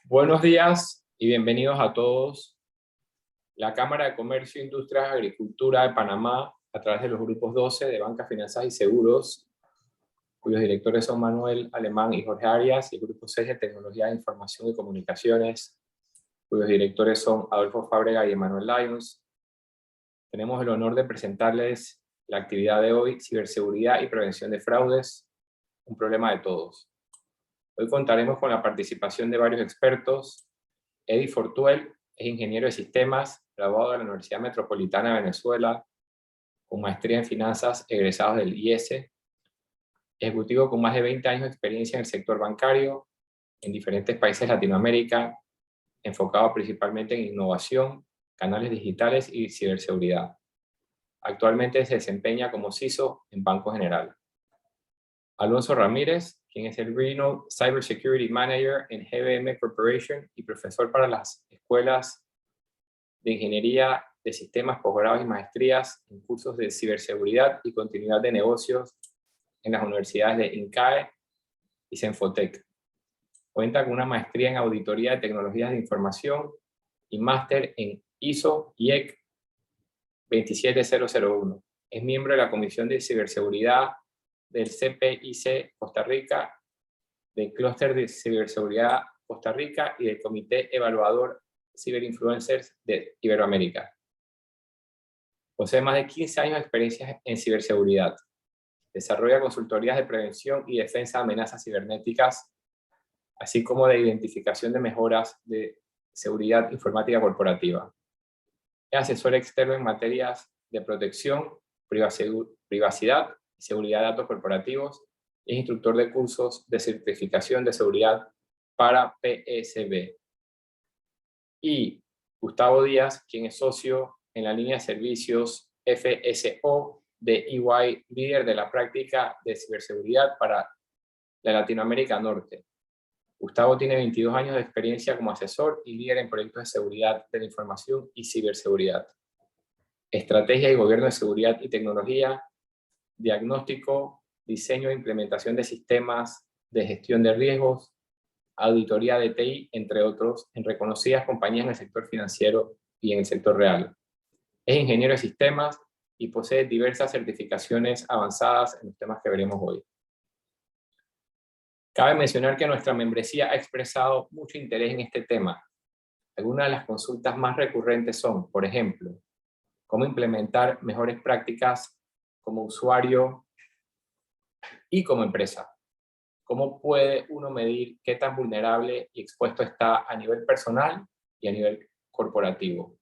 Buenos días y bienvenidos a todos. La Cámara de Comercio, Industrias y Agricultura de Panamá, a través de los grupos 12 de Banca, Finanzas y Seguros, cuyos directores son Manuel Alemán y Jorge Arias, y el grupo 6 de Tecnología de Información y Comunicaciones, cuyos directores son Adolfo Fábrega y Emanuel Lyons. Tenemos el honor de presentarles la actividad de hoy: ciberseguridad y prevención de fraudes, un problema de todos. Hoy contaremos con la participación de varios expertos. Eddie Fortuel es ingeniero de sistemas, graduado de la Universidad Metropolitana de Venezuela, con maestría en finanzas, egresado del IES, ejecutivo con más de 20 años de experiencia en el sector bancario, en diferentes países de Latinoamérica, enfocado principalmente en innovación, canales digitales y ciberseguridad. Actualmente se desempeña como CISO en Banco General. Alonso Ramírez, quien es el Regional Cybersecurity Manager en GBM Corporation y profesor para las escuelas de Ingeniería de Sistemas, posgrados y maestrías en cursos de ciberseguridad y continuidad de negocios en las universidades de INCAE y Senfotec. Cuenta con una maestría en Auditoría de Tecnologías de Información y máster en ISO IEC 27001. Es miembro de la Comisión de Ciberseguridad del CPIC Costa Rica, del Clúster de Ciberseguridad Costa Rica y del Comité Evaluador Ciberinfluencers de Iberoamérica. Posee más de 15 años de experiencia en ciberseguridad. Desarrolla consultorías de prevención y defensa de amenazas cibernéticas, así como de identificación de mejoras de seguridad informática corporativa. Es asesor externo en materias de protección, privacidad y seguridad de datos corporativos. Es instructor de cursos de certificación de seguridad para PSB. Y Gustavo Díaz, quien es socio en la línea de servicios FSO de EY, líder de la práctica de ciberseguridad para la Latinoamérica Norte. Gustavo tiene 22 años de experiencia como asesor y líder en proyectos de seguridad de la información y ciberseguridad, estrategia y gobierno de seguridad y tecnología, diagnóstico, diseño e implementación de sistemas de gestión de riesgos, auditoría de TI, entre otros, en reconocidas compañías en el sector financiero y en el sector real. Es ingeniero de sistemas y posee diversas certificaciones avanzadas en los temas que veremos hoy. Cabe mencionar que nuestra membresía ha expresado mucho interés en este tema. Algunas de las consultas más recurrentes son, por ejemplo, cómo implementar mejores prácticas como usuario y como empresa. ¿Cómo puede uno medir qué tan vulnerable y expuesto está a nivel personal y a nivel corporativo?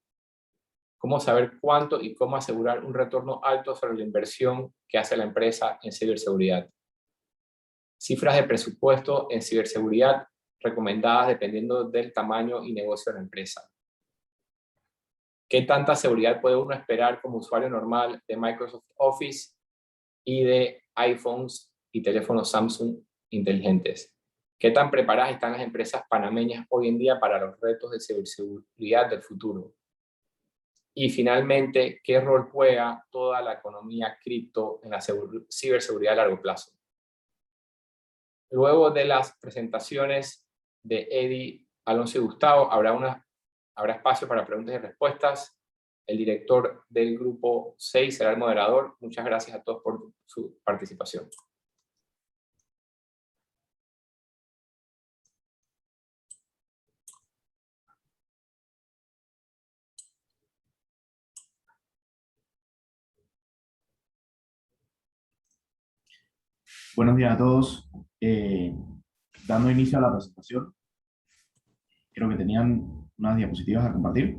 ¿Cómo saber cuánto y cómo asegurar un retorno alto sobre la inversión que hace la empresa en ciberseguridad? Cifras de presupuesto en ciberseguridad recomendadas dependiendo del tamaño y negocio de la empresa. ¿Qué tanta seguridad puede uno esperar como usuario normal de Microsoft Office y de iPhones y teléfonos Samsung inteligentes? ¿Qué tan preparadas están las empresas panameñas hoy en día para los retos de ciberseguridad del futuro? Y finalmente, ¿qué rol juega toda la economía cripto en la ciberseguridad a largo plazo? Luego de las presentaciones de Eddie, Alonso y Gustavo, habrá espacio para preguntas y respuestas. El director del grupo 6 será el moderador. Muchas gracias a todos por su participación. Buenos días a todos. Dando inicio a la presentación, creo que tenían unas diapositivas a compartir.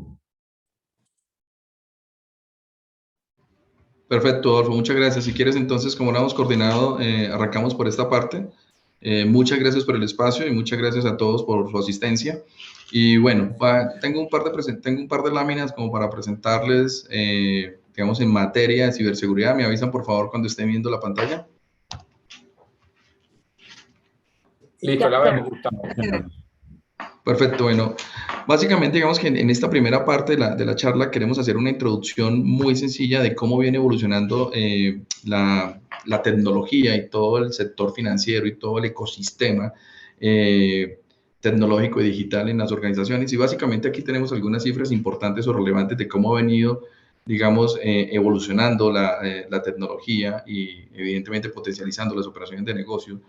Perfecto, Adolfo, muchas gracias. Si quieres, entonces, como lo hemos coordinado, arrancamos por esta parte. Muchas gracias por el espacio y muchas gracias a todos por su asistencia. Y bueno, tengo un par de láminas como para presentarles, digamos, en materia de ciberseguridad. Me avisan, por favor, cuando estén viendo la pantalla. Listo, la vemos, Gustavo. Perfecto, bueno, básicamente digamos que en esta primera parte de la charla queremos hacer una introducción muy sencilla de cómo viene evolucionando la tecnología y todo el sector financiero y todo el ecosistema tecnológico y digital en las organizaciones. Y básicamente aquí tenemos algunas cifras importantes o relevantes de cómo ha venido, digamos, evolucionando la tecnología y evidentemente potencializando las operaciones de negocio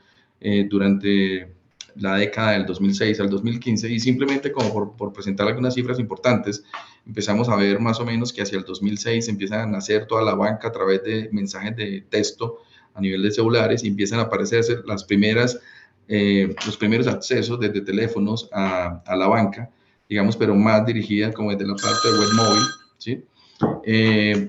durante la década del 2006 al 2015. Y simplemente como por presentar algunas cifras importantes, empezamos a ver más o menos que hacia el 2006 empiezan a nacer toda la banca a través de mensajes de texto a nivel de celulares y empiezan a aparecerse los primeros accesos desde teléfonos a la banca, digamos, pero más dirigida como desde la parte de web móvil, ¿sí?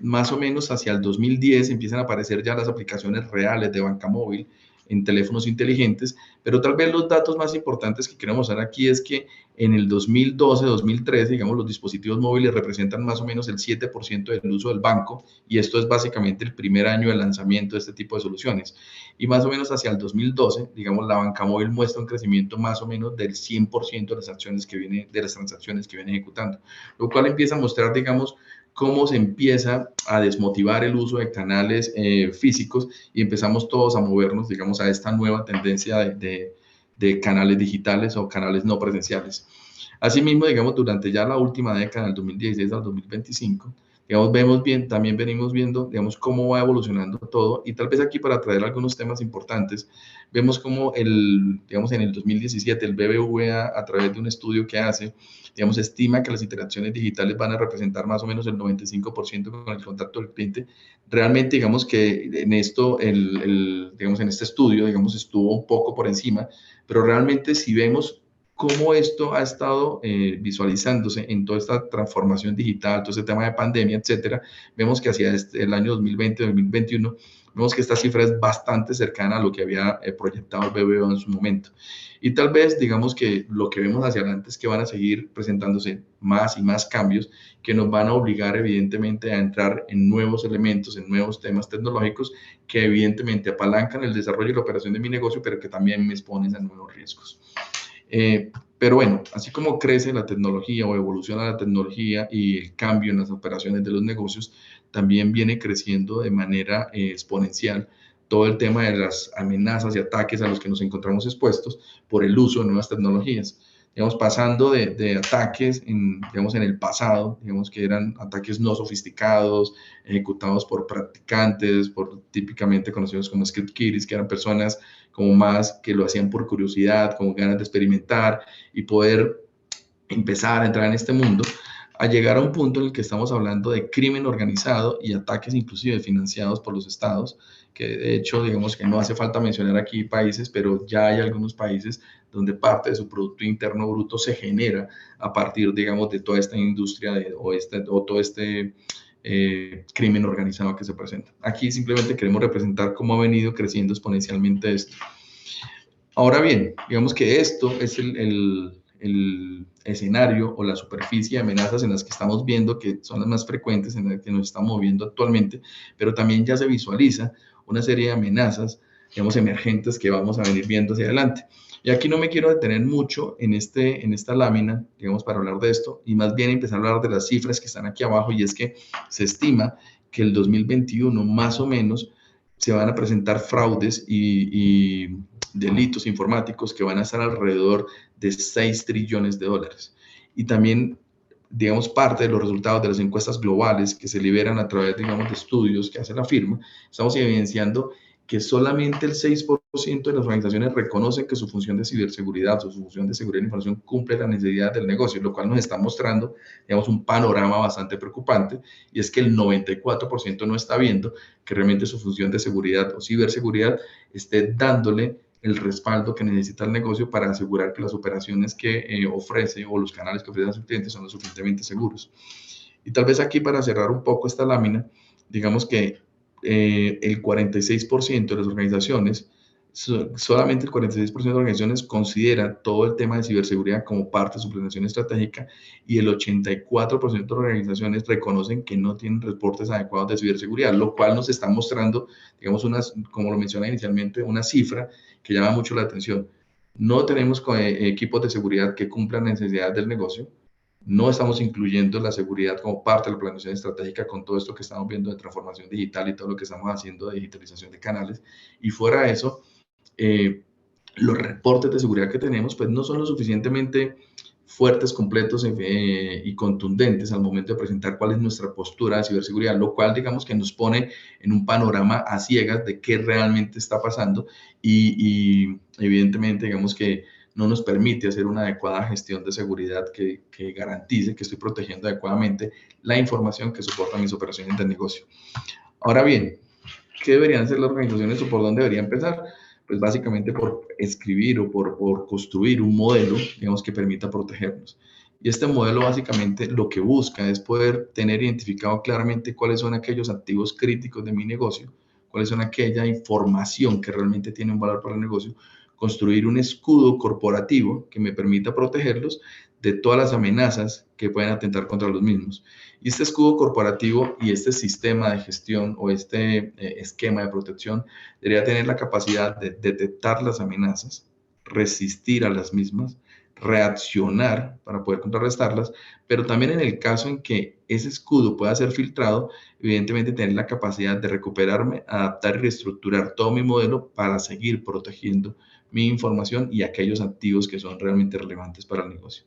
Más o menos hacia el 2010 empiezan a aparecer ya las aplicaciones reales de banca móvil en teléfonos inteligentes, pero tal vez los datos más importantes que queremos mostrar aquí es que en el 2012-2013, digamos, los dispositivos móviles representan más o menos el 7% del uso del banco, y esto es básicamente el primer año de lanzamiento de este tipo de soluciones. Y más o menos hacia el 2012, digamos, la banca móvil muestra un crecimiento más o menos del 100% de las acciones que viene, de las transacciones que viene ejecutando, lo cual empieza a mostrar, digamos, cómo se empieza a desmotivar el uso de canales físicos y empezamos todos a movernos, digamos, a esta nueva tendencia de canales digitales o canales no presenciales. Asimismo, digamos, durante ya la última década, del 2016 al 2025, digamos, también venimos viendo, digamos, cómo va evolucionando todo, y tal vez aquí para traer algunos temas importantes, vemos cómo digamos, en el 2017 el BBVA, a través de un estudio que hace, digamos, estima que las interacciones digitales van a representar más o menos el 95% con el contacto del cliente. Realmente, digamos que en esto, digamos, en este estudio, digamos, estuvo un poco por encima, pero realmente si vemos cómo esto ha estado visualizándose en toda esta transformación digital, todo este tema de pandemia, etcétera, vemos que hacia el año 2020-2021, vemos que esta cifra es bastante cercana a lo que había proyectado el BBVA en su momento. Y tal vez, digamos que lo que vemos hacia adelante es que van a seguir presentándose más y más cambios que nos van a obligar evidentemente a entrar en nuevos elementos, en nuevos temas tecnológicos que evidentemente apalancan el desarrollo y la operación de mi negocio, pero que también me exponen a nuevos riesgos. Pero bueno, así como crece la tecnología o evoluciona la tecnología y el cambio en las operaciones de los negocios, también viene creciendo de manera exponencial todo el tema de las amenazas y ataques a los que nos encontramos expuestos por el uso de nuevas tecnologías. Digamos, pasando de ataques digamos, en el pasado, digamos que eran ataques no sofisticados, ejecutados por practicantes, típicamente conocidos como script kiddies, que eran personas como más que lo hacían por curiosidad, con ganas de experimentar y poder empezar a entrar en este mundo, a llegar a un punto en el que estamos hablando de crimen organizado y ataques inclusive financiados por los estados, que de hecho, digamos que no hace falta mencionar aquí países, pero ya hay algunos países donde parte de su Producto Interno Bruto se genera a partir, digamos, de toda esta industria o todo este crimen organizado que se presenta. Aquí simplemente queremos representar cómo ha venido creciendo exponencialmente esto. Ahora bien, digamos que esto es el escenario o la superficie de amenazas en las que estamos viendo que son las más frecuentes en las que nos estamos moviendo actualmente, pero también ya se visualiza una serie de amenazas, digamos, emergentes que vamos a venir viendo hacia adelante. Y aquí no me quiero detener mucho en esta lámina, digamos, para hablar de esto, y más bien empezar a hablar de las cifras que están aquí abajo, y es que se estima que el 2021 más o menos se van a presentar fraudes y delitos informáticos que van a estar alrededor de 6 trillones de dólares. Y también, digamos, parte de los resultados de las encuestas globales que se liberan a través, digamos, de estudios que hace la firma, estamos evidenciando que solamente el 6% de las organizaciones reconocen que su función de ciberseguridad o su función de seguridad de información cumple la necesidad del negocio, lo cual nos está mostrando, digamos, un panorama bastante preocupante, y es que el 94% no está viendo que realmente su función de seguridad o ciberseguridad esté dándole el respaldo que necesita el negocio para asegurar que las operaciones que ofrece o los canales que ofrece a sus clientes son lo suficientemente seguros. Y tal vez aquí, para cerrar un poco esta lámina, digamos que el 46% de las organizaciones, solamente el 46% de organizaciones considera todo el tema de ciberseguridad como parte de su planeación estratégica, y el 84% de organizaciones reconocen que no tienen reportes adecuados de ciberseguridad, lo cual nos está mostrando, digamos, como lo mencioné inicialmente, una cifra que llama mucho la atención. No tenemos equipos de seguridad que cumplan necesidades del negocio. No estamos incluyendo la seguridad como parte de la planeación estratégica con todo esto que estamos viendo de transformación digital y todo lo que estamos haciendo de digitalización de canales. Y fuera de eso, los reportes de seguridad que tenemos pues no son lo suficientemente fuertes, completos y contundentes al momento de presentar cuál es nuestra postura de ciberseguridad, lo cual digamos que nos pone en un panorama a ciegas de qué realmente está pasando y evidentemente digamos que no nos permite hacer una adecuada gestión de seguridad que garantice que estoy protegiendo adecuadamente la información que soporta mis operaciones de negocio. Ahora bien, ¿qué deberían hacer las organizaciones o por dónde deberían empezar? Pues básicamente por escribir o por construir un modelo, digamos, que permita protegernos. Y este modelo básicamente lo que busca es poder tener identificado claramente cuáles son aquellos activos críticos de mi negocio, cuáles son aquella información que realmente tiene un valor para el negocio, construir un escudo corporativo que me permita protegerlos de todas las amenazas que pueden atentar contra los mismos. Y este escudo corporativo y este sistema de gestión o este esquema de protección debería tener la capacidad de detectar las amenazas, resistir a las mismas, reaccionar para poder contrarrestarlas, pero también en el caso en que ese escudo pueda ser filtrado, evidentemente tener la capacidad de recuperarme, adaptar y reestructurar todo mi modelo para seguir protegiendo mi información y aquellos activos que son realmente relevantes para el negocio.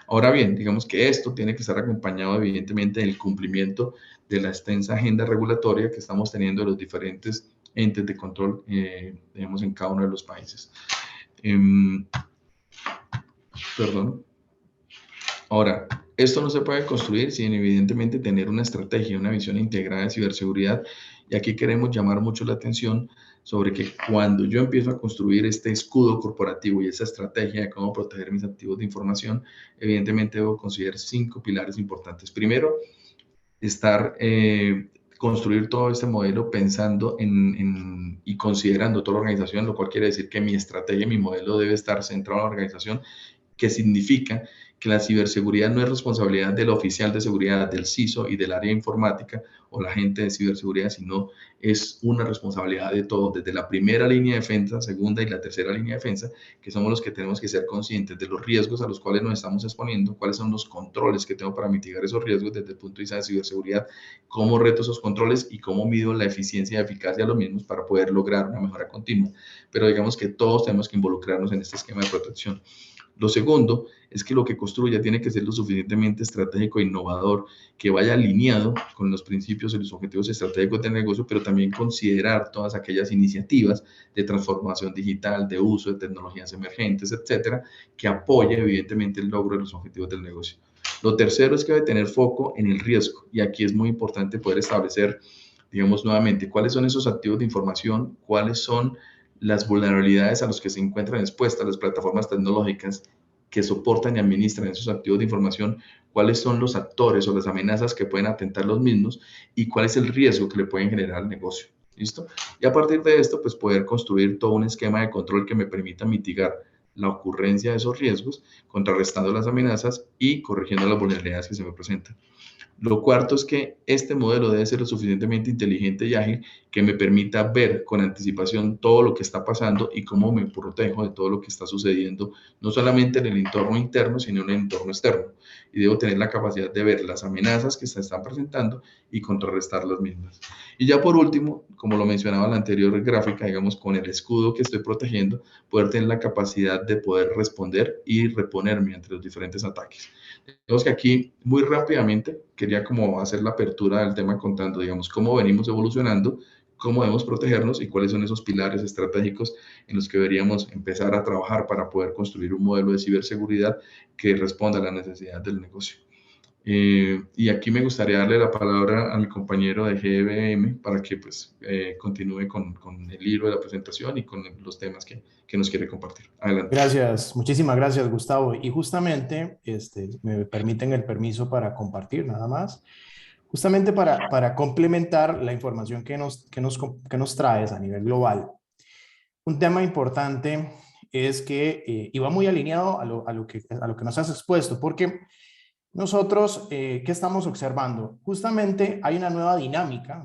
Ahora bien, digamos que esto tiene que estar acompañado evidentemente del cumplimiento de la extensa agenda regulatoria que estamos teniendo de los diferentes entes de control, digamos, en cada uno de los países. Perdón. Ahora, esto no se puede construir sin evidentemente tener una estrategia, una visión integrada de ciberseguridad. Y aquí queremos llamar mucho la atención sobre que cuando yo empiezo a construir este escudo corporativo y esa estrategia de cómo proteger mis activos de información, evidentemente debo considerar 5 pilares importantes. Primero, construir todo este modelo pensando y considerando toda la organización, lo cual quiere decir que mi estrategia, mi modelo debe estar centrado en la organización, que significa que la ciberseguridad no es responsabilidad del oficial de seguridad, del CISO y del área informática o la gente de ciberseguridad, sino es una responsabilidad de todos, desde la primera línea de defensa, segunda y la tercera línea de defensa, que somos los que tenemos que ser conscientes de los riesgos a los cuales nos estamos exponiendo, cuáles son los controles que tengo para mitigar esos riesgos desde el punto de vista de ciberseguridad, cómo reto esos controles y cómo mido la eficiencia y eficacia de los mismos para poder lograr una mejora continua. Pero digamos que todos tenemos que involucrarnos en este esquema de protección. Lo segundo es que lo que construya tiene que ser lo suficientemente estratégico e innovador, que vaya alineado con los principios y los objetivos estratégicos del negocio, pero también considerar todas aquellas iniciativas de transformación digital, de uso de tecnologías emergentes, etcétera, que apoye evidentemente el logro de los objetivos del negocio. Lo tercero es que debe tener foco en el riesgo, y aquí es muy importante poder establecer, digamos nuevamente, cuáles son esos activos de información, cuáles son las vulnerabilidades a las que se encuentran expuestas las plataformas tecnológicas que soportan y administran esos activos de información, cuáles son los actores o las amenazas que pueden atentar los mismos y cuál es el riesgo que le pueden generar al negocio. ¿Listo? Y a partir de esto, pues poder construir todo un esquema de control que me permita mitigar la ocurrencia de esos riesgos, contrarrestando las amenazas y corrigiendo las vulnerabilidades que se me presentan. Lo cuarto es que este modelo debe ser lo suficientemente inteligente y ágil que me permita ver con anticipación todo lo que está pasando y cómo me protejo de todo lo que está sucediendo, no solamente en el entorno interno, sino en el entorno externo. Y debo tener la capacidad de ver las amenazas que se están presentando y contrarrestar las mismas. Y ya por último, como lo mencionaba en la anterior gráfica, digamos, con el escudo que estoy protegiendo, poder tener la capacidad de poder responder y reponerme ante los diferentes ataques. Digamos que aquí, muy rápidamente, quería como hacer la apertura del tema contando, digamos, cómo venimos evolucionando, cómo debemos protegernos y cuáles son esos pilares estratégicos en los que deberíamos empezar a trabajar para poder construir un modelo de ciberseguridad que responda a las necesidades del negocio. Y aquí me gustaría darle la palabra a mi compañero de GBM para que pues continúe con el hilo de la presentación y con los temas que nos quiere compartir. Adelante. Gracias, muchísimas gracias, Gustavo. Y justamente, me permiten el permiso para compartir nada más, justamente para complementar la información que nos traes a nivel global. Un tema importante es que, y va muy alineado a lo que nos has expuesto, porque nosotros, ¿qué estamos observando? Justamente hay una nueva dinámica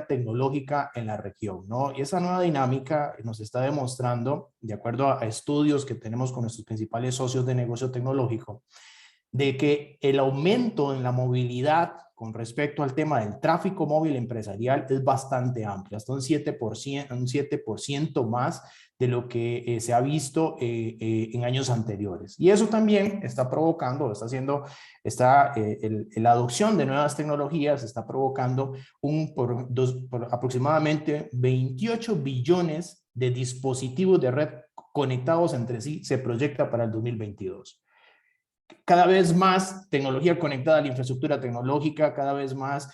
tecnológica en la región, ¿no? Y esa nueva dinámica nos está demostrando, de acuerdo a estudios que tenemos con nuestros principales socios de negocio tecnológico, de que el aumento en la movilidad con respecto al tema del tráfico móvil empresarial es bastante amplio, hasta un 7% más de lo que se ha visto en años anteriores. Y eso también está provocando, la adopción de nuevas tecnologías está provocando por aproximadamente 28 billones de dispositivos de red conectados entre sí, se proyecta para el 2022. Cada vez más tecnología conectada a la infraestructura tecnológica, cada vez más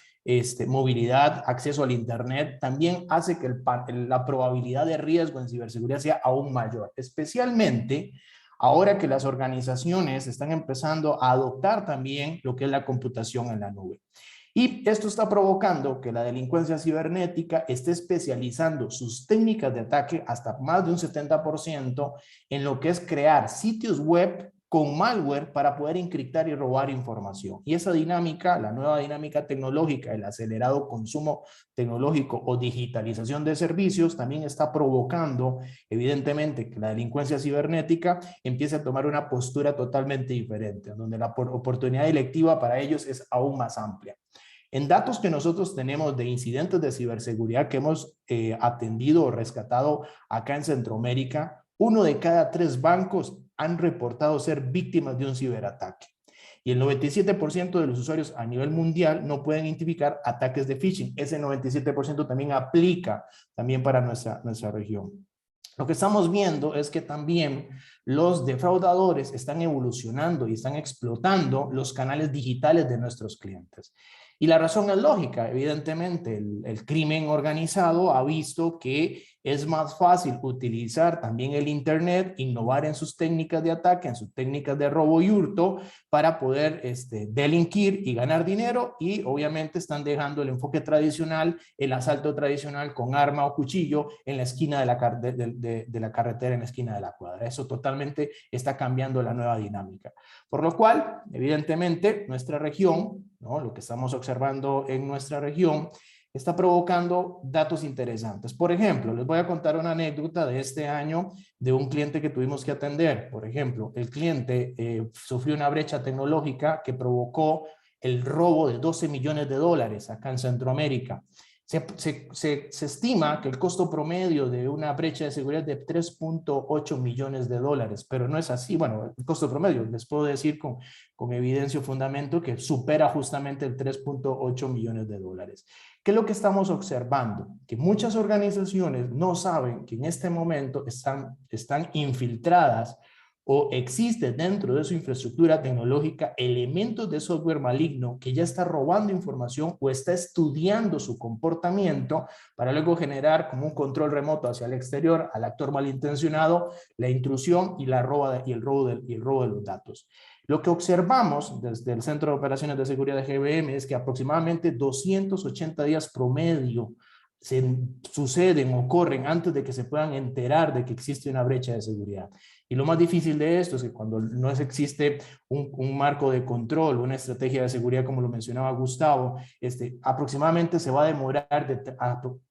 movilidad, acceso al Internet, también hace que la probabilidad de riesgo en ciberseguridad sea aún mayor, especialmente ahora que las organizaciones están empezando a adoptar también lo que es la computación en la nube. Y esto está provocando que la delincuencia cibernética esté especializando sus técnicas de ataque hasta más de un 70% en lo que es crear sitios web con malware para poder encriptar y robar información. Y esa dinámica, la nueva dinámica tecnológica, el acelerado consumo tecnológico o digitalización de servicios, también está provocando, evidentemente, que la delincuencia cibernética empiece a tomar una postura totalmente diferente, donde la oportunidad delictiva para ellos es aún más amplia. En datos que nosotros tenemos de incidentes de ciberseguridad que hemos atendido o rescatado acá en Centroamérica, 1 de cada 3 bancos han reportado ser víctimas de un ciberataque. Y el 97% de los usuarios a nivel mundial no pueden identificar ataques de phishing. Ese 97% también aplica también para nuestra región. Lo que estamos viendo es que también los defraudadores están evolucionando y están explotando los canales digitales de nuestros clientes. Y la razón es lógica, evidentemente el crimen organizado ha visto que es más fácil utilizar también el Internet, innovar en sus técnicas de ataque, en sus técnicas de robo y hurto para poder delinquir y ganar dinero, y obviamente están dejando el enfoque tradicional, el asalto tradicional con arma o cuchillo en la esquina de la carretera, en la esquina de la cuadra. Eso totalmente está cambiando la nueva dinámica. Por lo cual, evidentemente, nuestra región, ¿no? Lo que estamos observando en nuestra región está provocando datos interesantes. Por ejemplo, les voy a contar una anécdota de este año de un cliente que tuvimos que atender. Por ejemplo, el cliente sufrió una brecha tecnológica que provocó el robo de $12 millones acá en Centroamérica. Se estima que el costo promedio de una brecha de seguridad es de $3.8 millones, pero no es así. Bueno, el costo promedio, les puedo decir con evidencia o fundamento que supera justamente el $3.8 millones. ¿Qué es lo que estamos observando? Que muchas organizaciones no saben que en este momento están infiltradas o existe dentro de su infraestructura tecnológica elementos de software maligno que ya está robando información o está estudiando su comportamiento para luego generar como un control remoto hacia el exterior al actor malintencionado la intrusión y el robo de los datos. Lo que observamos desde el Centro de Operaciones de Seguridad de GBM es que aproximadamente 280 días promedio suceden, ocurren antes de que se puedan enterar de que existe una brecha de seguridad. Y lo más difícil de esto es que cuando no existe un marco de control, una estrategia de seguridad, como lo mencionaba Gustavo, aproximadamente se va a demorar de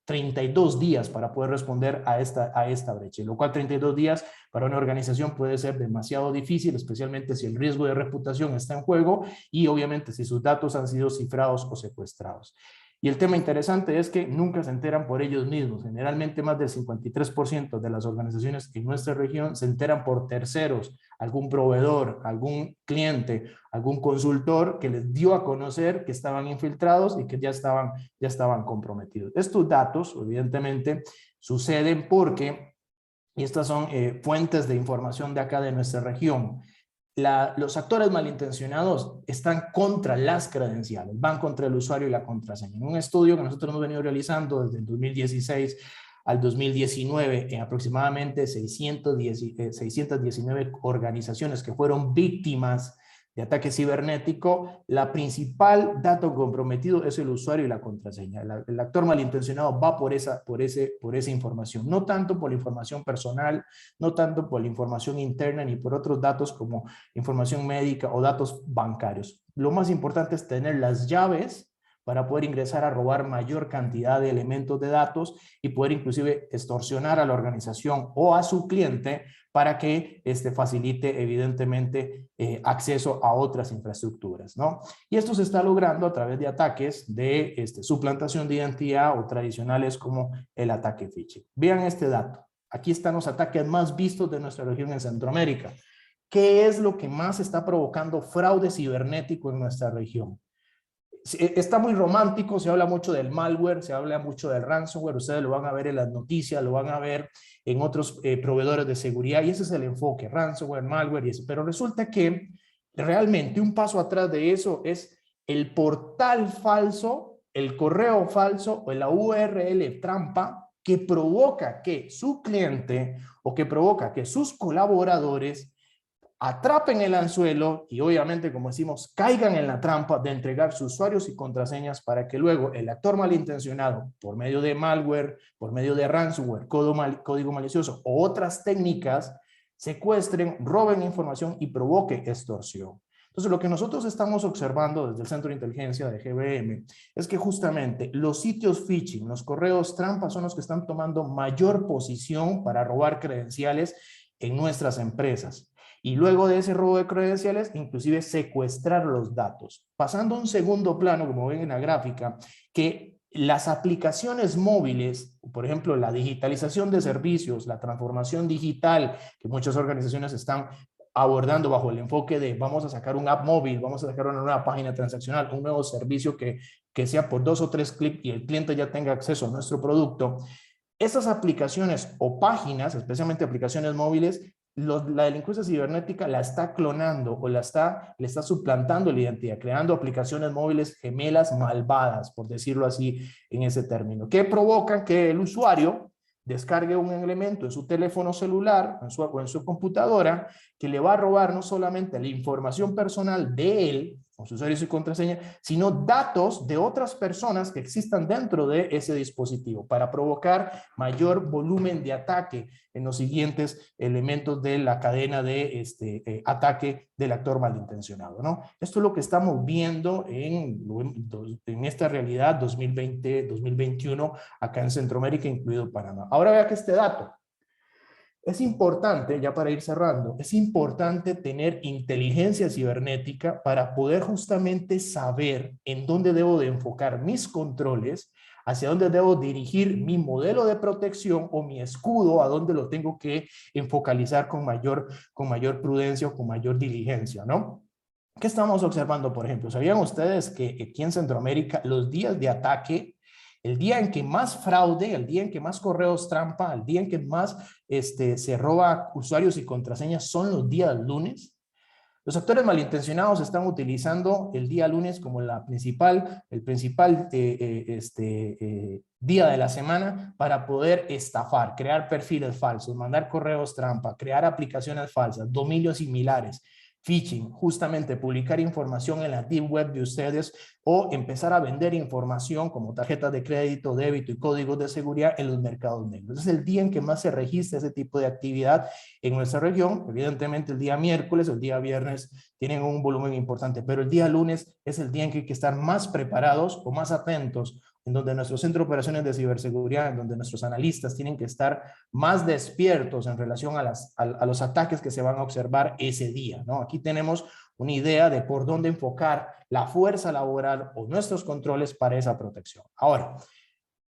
32 días para poder responder a esta brecha, lo cual 32 días para una organización puede ser demasiado difícil, especialmente si el riesgo de reputación está en juego y obviamente si sus datos han sido cifrados o secuestrados. Y el tema interesante es que nunca se enteran por ellos mismos. Generalmente más del 53% de las organizaciones en nuestra región se enteran por terceros, algún proveedor, algún cliente, algún consultor que les dio a conocer que estaban infiltrados y que ya estaban comprometidos. Estos datos, evidentemente, suceden porque, y estas son fuentes de información de acá de nuestra región, los actores malintencionados están contra las credenciales, van contra el usuario y la contraseña. En un estudio que nosotros hemos venido realizando desde el 2016 al 2019, en aproximadamente 619 organizaciones que fueron víctimas de ataque cibernético, la principal dato comprometido es el usuario y la contraseña. El actor malintencionado va por esa información, no tanto por la información personal, no tanto por la información interna, ni por otros datos como información médica o datos bancarios. Lo más importante es tener las llaves para poder ingresar a robar mayor cantidad de elementos de datos y poder inclusive extorsionar a la organización o a su cliente para que facilite evidentemente acceso a otras infraestructuras, ¿no? Y esto se está logrando a través de ataques de suplantación de identidad o tradicionales como el ataque phishing. Vean este dato. Aquí están los ataques más vistos de nuestra región en Centroamérica. ¿Qué es lo que más está provocando fraude cibernético en nuestra región? Está muy romántico, se habla mucho del malware, se habla mucho del ransomware, ustedes lo van a ver en las noticias, lo van a ver en otros proveedores de seguridad, y ese es el enfoque, ransomware, malware y eso. Pero resulta que realmente un paso atrás de eso es el portal falso, el correo falso o la URL trampa que provoca que su cliente o que provoca que sus colaboradores atrapen el anzuelo y obviamente, como decimos, caigan en la trampa de entregar sus usuarios y contraseñas para que luego el actor malintencionado, por medio de malware, por medio de ransomware, código malicioso o otras técnicas, secuestren, roben información y provoque extorsión. Entonces, lo que nosotros estamos observando desde el Centro de Inteligencia de GBM es que justamente los sitios phishing, los correos trampa son los que están tomando mayor posición para robar credenciales en nuestras empresas. Y luego de ese robo de credenciales, inclusive secuestrar los datos. Pasando a un segundo plano, como ven en la gráfica, que las aplicaciones móviles, por ejemplo, la digitalización de servicios, la transformación digital, que muchas organizaciones están abordando bajo el enfoque de vamos a sacar un app móvil, vamos a sacar una nueva página transaccional, un nuevo servicio que sea por 2 o 3 clics y el cliente ya tenga acceso a nuestro producto. Estas aplicaciones o páginas, especialmente aplicaciones móviles, la delincuencia cibernética la está clonando o le está suplantando la identidad, creando aplicaciones móviles gemelas malvadas, por decirlo así en ese término, que provocan que el usuario descargue un elemento en su teléfono celular o en su computadora que le va a robar no solamente la información personal de él, con sus usuarios y contraseña, sino datos de otras personas que existan dentro de ese dispositivo para provocar mayor volumen de ataque en los siguientes elementos de la cadena de ataque del actor malintencionado, ¿no? Esto es lo que estamos viendo en esta realidad 2020-2021 acá en Centroamérica, incluido Panamá. Ahora vea que este dato es importante, ya para ir cerrando, es importante tener inteligencia cibernética para poder justamente saber en dónde debo de enfocar mis controles, hacia dónde debo dirigir mi modelo de protección o mi escudo, a dónde lo tengo que enfocalizar con mayor prudencia o con mayor diligencia, ¿no? ¿Qué estamos observando, por ejemplo? ¿Sabían ustedes que aquí en Centroamérica los días de ataque, el día en que más fraude, el día en que más correos trampa, el día en que más se roba usuarios y contraseñas son los días lunes? Los actores malintencionados están utilizando el día lunes como el principal día de la semana para poder estafar, crear perfiles falsos, mandar correos trampa, crear aplicaciones falsas, dominios similares, phishing, justamente publicar información en la deep web de ustedes o empezar a vender información como tarjetas de crédito, débito y códigos de seguridad en los mercados negros. Es el día en que más se registra ese tipo de actividad en nuestra región. Evidentemente el día miércoles, el día viernes tienen un volumen importante, pero el día lunes es el día en que hay que estar más preparados o más atentos, en donde nuestro centro de operaciones de ciberseguridad, en donde nuestros analistas tienen que estar más despiertos en relación a los ataques que se van a observar ese día, ¿no? Aquí tenemos una idea de por dónde enfocar la fuerza laboral o nuestros controles para esa protección. Ahora,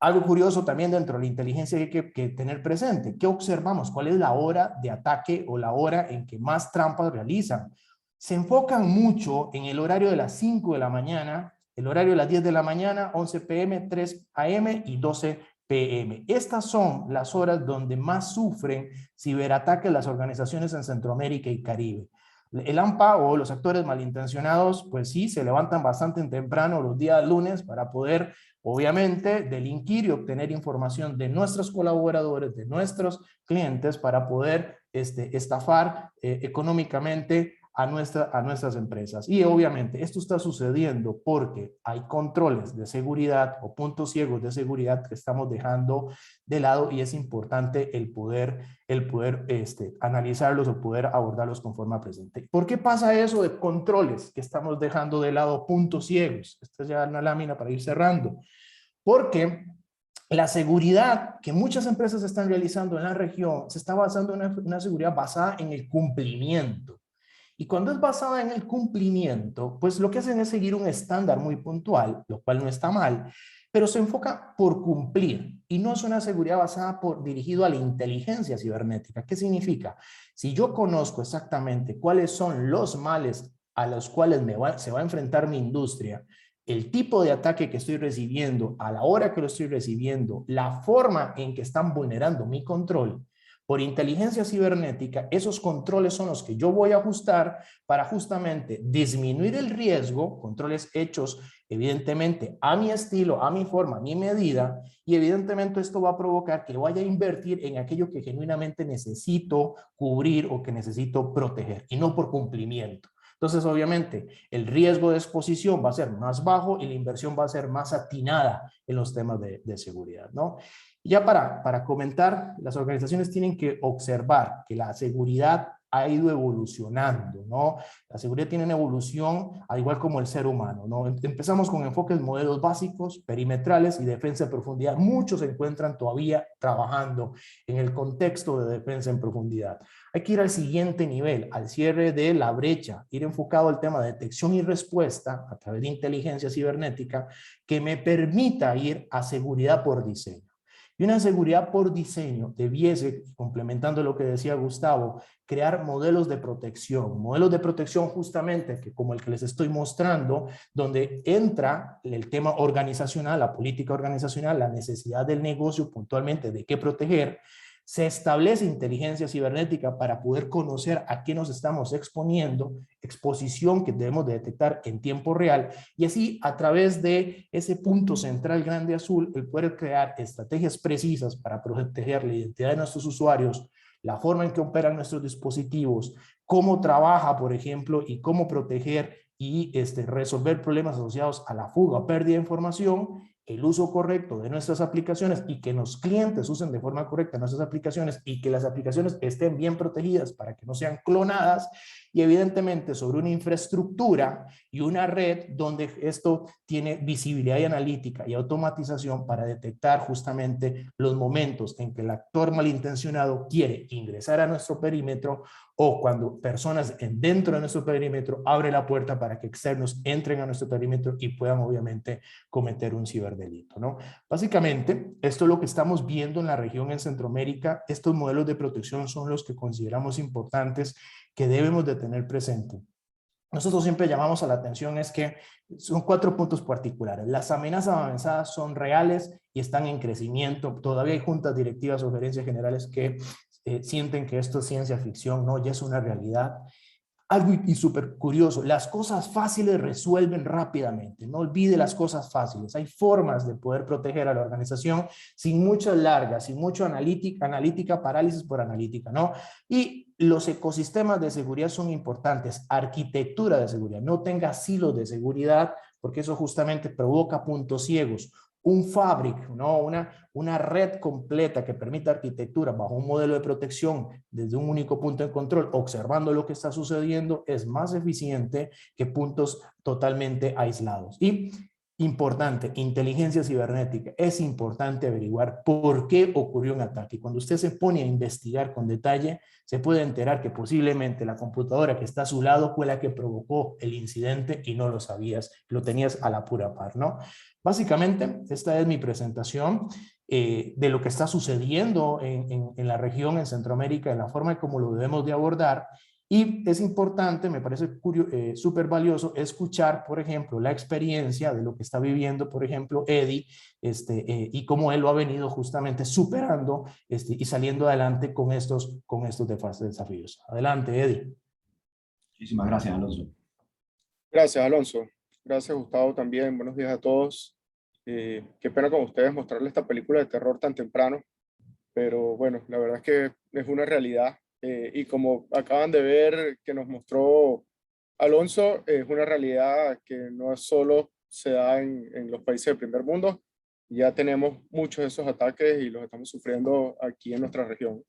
algo curioso también dentro de la inteligencia hay que tener presente. ¿Qué observamos? ¿Cuál es la hora de ataque o la hora en que más trampas realizan? Se enfocan mucho en el horario de las 5 de la mañana, el horario de las 10 de la mañana, 11 p.m., 3 a.m. y 12 p.m. Estas son las horas donde más sufren ciberataques las organizaciones en Centroamérica y Caribe. El AMPA o los actores malintencionados, pues sí, se levantan bastante temprano los días lunes para poder, obviamente, delinquir y obtener información de nuestros colaboradores, de nuestros clientes, para poder estafar económicamente a nuestras empresas. Y obviamente esto está sucediendo porque hay controles de seguridad o puntos ciegos de seguridad que estamos dejando de lado y es importante el poder analizarlos o poder abordarlos con forma presente. ¿Por qué pasa eso de controles que estamos dejando de lado, puntos ciegos? Esta es ya una lámina para ir cerrando. Porque la seguridad que muchas empresas están realizando en la región se está basando en una seguridad basada en el cumplimiento. Y cuando es basada en el cumplimiento, pues lo que hacen es seguir un estándar muy puntual, lo cual no está mal, pero se enfoca por cumplir y no es una seguridad basada dirigido a la inteligencia cibernética. ¿Qué significa? Si yo conozco exactamente cuáles son los males a los cuales se va a enfrentar mi industria, el tipo de ataque que estoy recibiendo, a la hora que lo estoy recibiendo, la forma en que están vulnerando mi control, por inteligencia cibernética, esos controles son los que yo voy a ajustar para justamente disminuir el riesgo, controles hechos evidentemente a mi estilo, a mi forma, a mi medida, y evidentemente esto va a provocar que vaya a invertir en aquello que genuinamente necesito cubrir o que necesito proteger, y no por cumplimiento. Entonces, obviamente, el riesgo de exposición va a ser más bajo y la inversión va a ser más atinada en los temas de seguridad, ¿no? Ya para comentar, las organizaciones tienen que observar que la seguridad ha ido evolucionando, ¿no? La seguridad tiene una evolución al igual como el ser humano, ¿no? Empezamos con enfoques modelos básicos, perimetrales y defensa en profundidad. Muchos se encuentran todavía trabajando en el contexto de defensa en profundidad. Hay que ir al siguiente nivel, al cierre de la brecha, ir enfocado al tema de detección y respuesta a través de inteligencia cibernética que me permita ir a seguridad por diseño. Y una seguridad por diseño debiese, complementando lo que decía Gustavo, crear modelos de protección justamente que como el que les estoy mostrando, donde entra el tema organizacional, la política organizacional, la necesidad del negocio puntualmente de qué proteger. Se establece inteligencia cibernética para poder conocer a qué nos estamos exponiendo, exposición que debemos de detectar en tiempo real, y así a través de ese punto central grande azul, el poder crear estrategias precisas para proteger la identidad de nuestros usuarios, la forma en que operan nuestros dispositivos, cómo trabaja, por ejemplo, y cómo proteger y resolver problemas asociados a la fuga o pérdida de información, el uso correcto de nuestras aplicaciones y que los clientes usen de forma correcta nuestras aplicaciones y que las aplicaciones estén bien protegidas para que no sean clonadas, y evidentemente sobre una infraestructura y una red donde esto tiene visibilidad y analítica y automatización para detectar justamente los momentos en que el actor malintencionado quiere ingresar a nuestro perímetro o cuando personas dentro de nuestro perímetro abren la puerta para que externos entren a nuestro perímetro y puedan obviamente cometer un ciberdelito, ¿no? Básicamente, esto es lo que estamos viendo en la región en Centroamérica. Estos modelos de protección son los que consideramos importantes que debemos de tener presente. Nosotros siempre llamamos a la atención es que son 4 puntos particulares. Las amenazas avanzadas son reales y están en crecimiento. Todavía hay juntas directivas o gerencias generales que sienten que esto es ciencia ficción, no, ya es una realidad. Algo y súper curioso, las cosas fáciles resuelven rápidamente, no olvide las cosas fáciles, hay formas de poder proteger a la organización sin muchas largas, sin mucho analítica, parálisis por analítica, ¿no? Y los ecosistemas de seguridad son importantes, arquitectura de seguridad, no tenga silos de seguridad, porque eso justamente provoca puntos ciegos. Un fabric, ¿no? Una red completa que permita arquitectura bajo un modelo de protección desde un único punto de control, observando lo que está sucediendo, es más eficiente que puntos totalmente aislados. Y importante, inteligencia cibernética. Es importante averiguar por qué ocurrió un ataque. Cuando usted se pone a investigar con detalle, se puede enterar que posiblemente la computadora que está a su lado fue la que provocó el incidente y no lo sabías, lo tenías a la pura par, ¿no? Básicamente, esta es mi presentación de lo que está sucediendo en la región, en Centroamérica, en la forma en cómo lo debemos de abordar. Y es importante, me parece súper valioso escuchar, por ejemplo, la experiencia de lo que está viviendo, por ejemplo, Eddie, y cómo él lo ha venido justamente superando y saliendo adelante con estos desafíos. Adelante, Eddie. Muchísimas gracias, Alonso. Gracias, Alonso. Gracias, Gustavo, también. Buenos días a todos. Qué pena con ustedes mostrarles esta película de terror tan temprano, pero bueno, la verdad es que es una realidad. Y como acaban de ver que nos mostró Alonso, es una realidad que no solo se da en los países del primer mundo. Ya tenemos muchos de esos ataques y los estamos sufriendo aquí en nuestra región.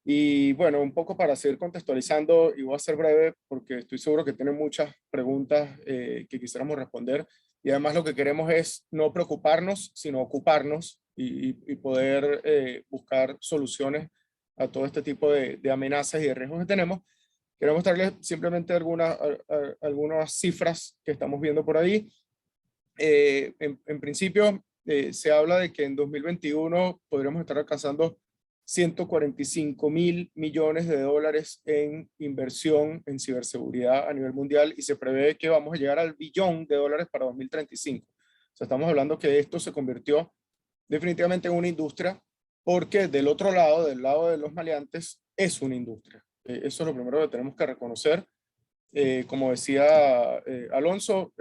Y bueno, un poco para seguir contextualizando, y voy a ser breve porque estoy seguro que tienen muchas preguntas que quisiéramos responder. Y además lo que queremos es no preocuparnos, sino ocuparnos y poder buscar soluciones a todo este tipo de amenazas y de riesgos que tenemos. Quiero mostrarles simplemente algunas cifras que estamos viendo por ahí. En principio, se habla de que en 2021 podríamos estar alcanzando 145.000 millones de dólares en inversión en ciberseguridad a nivel mundial, y se prevé que vamos a llegar al billón de dólares para 2035. O sea, estamos hablando que esto se convirtió definitivamente en una industria, porque del otro lado, del lado de los maleantes, es una industria. Eso es lo primero que tenemos que reconocer. Como decía Alonso,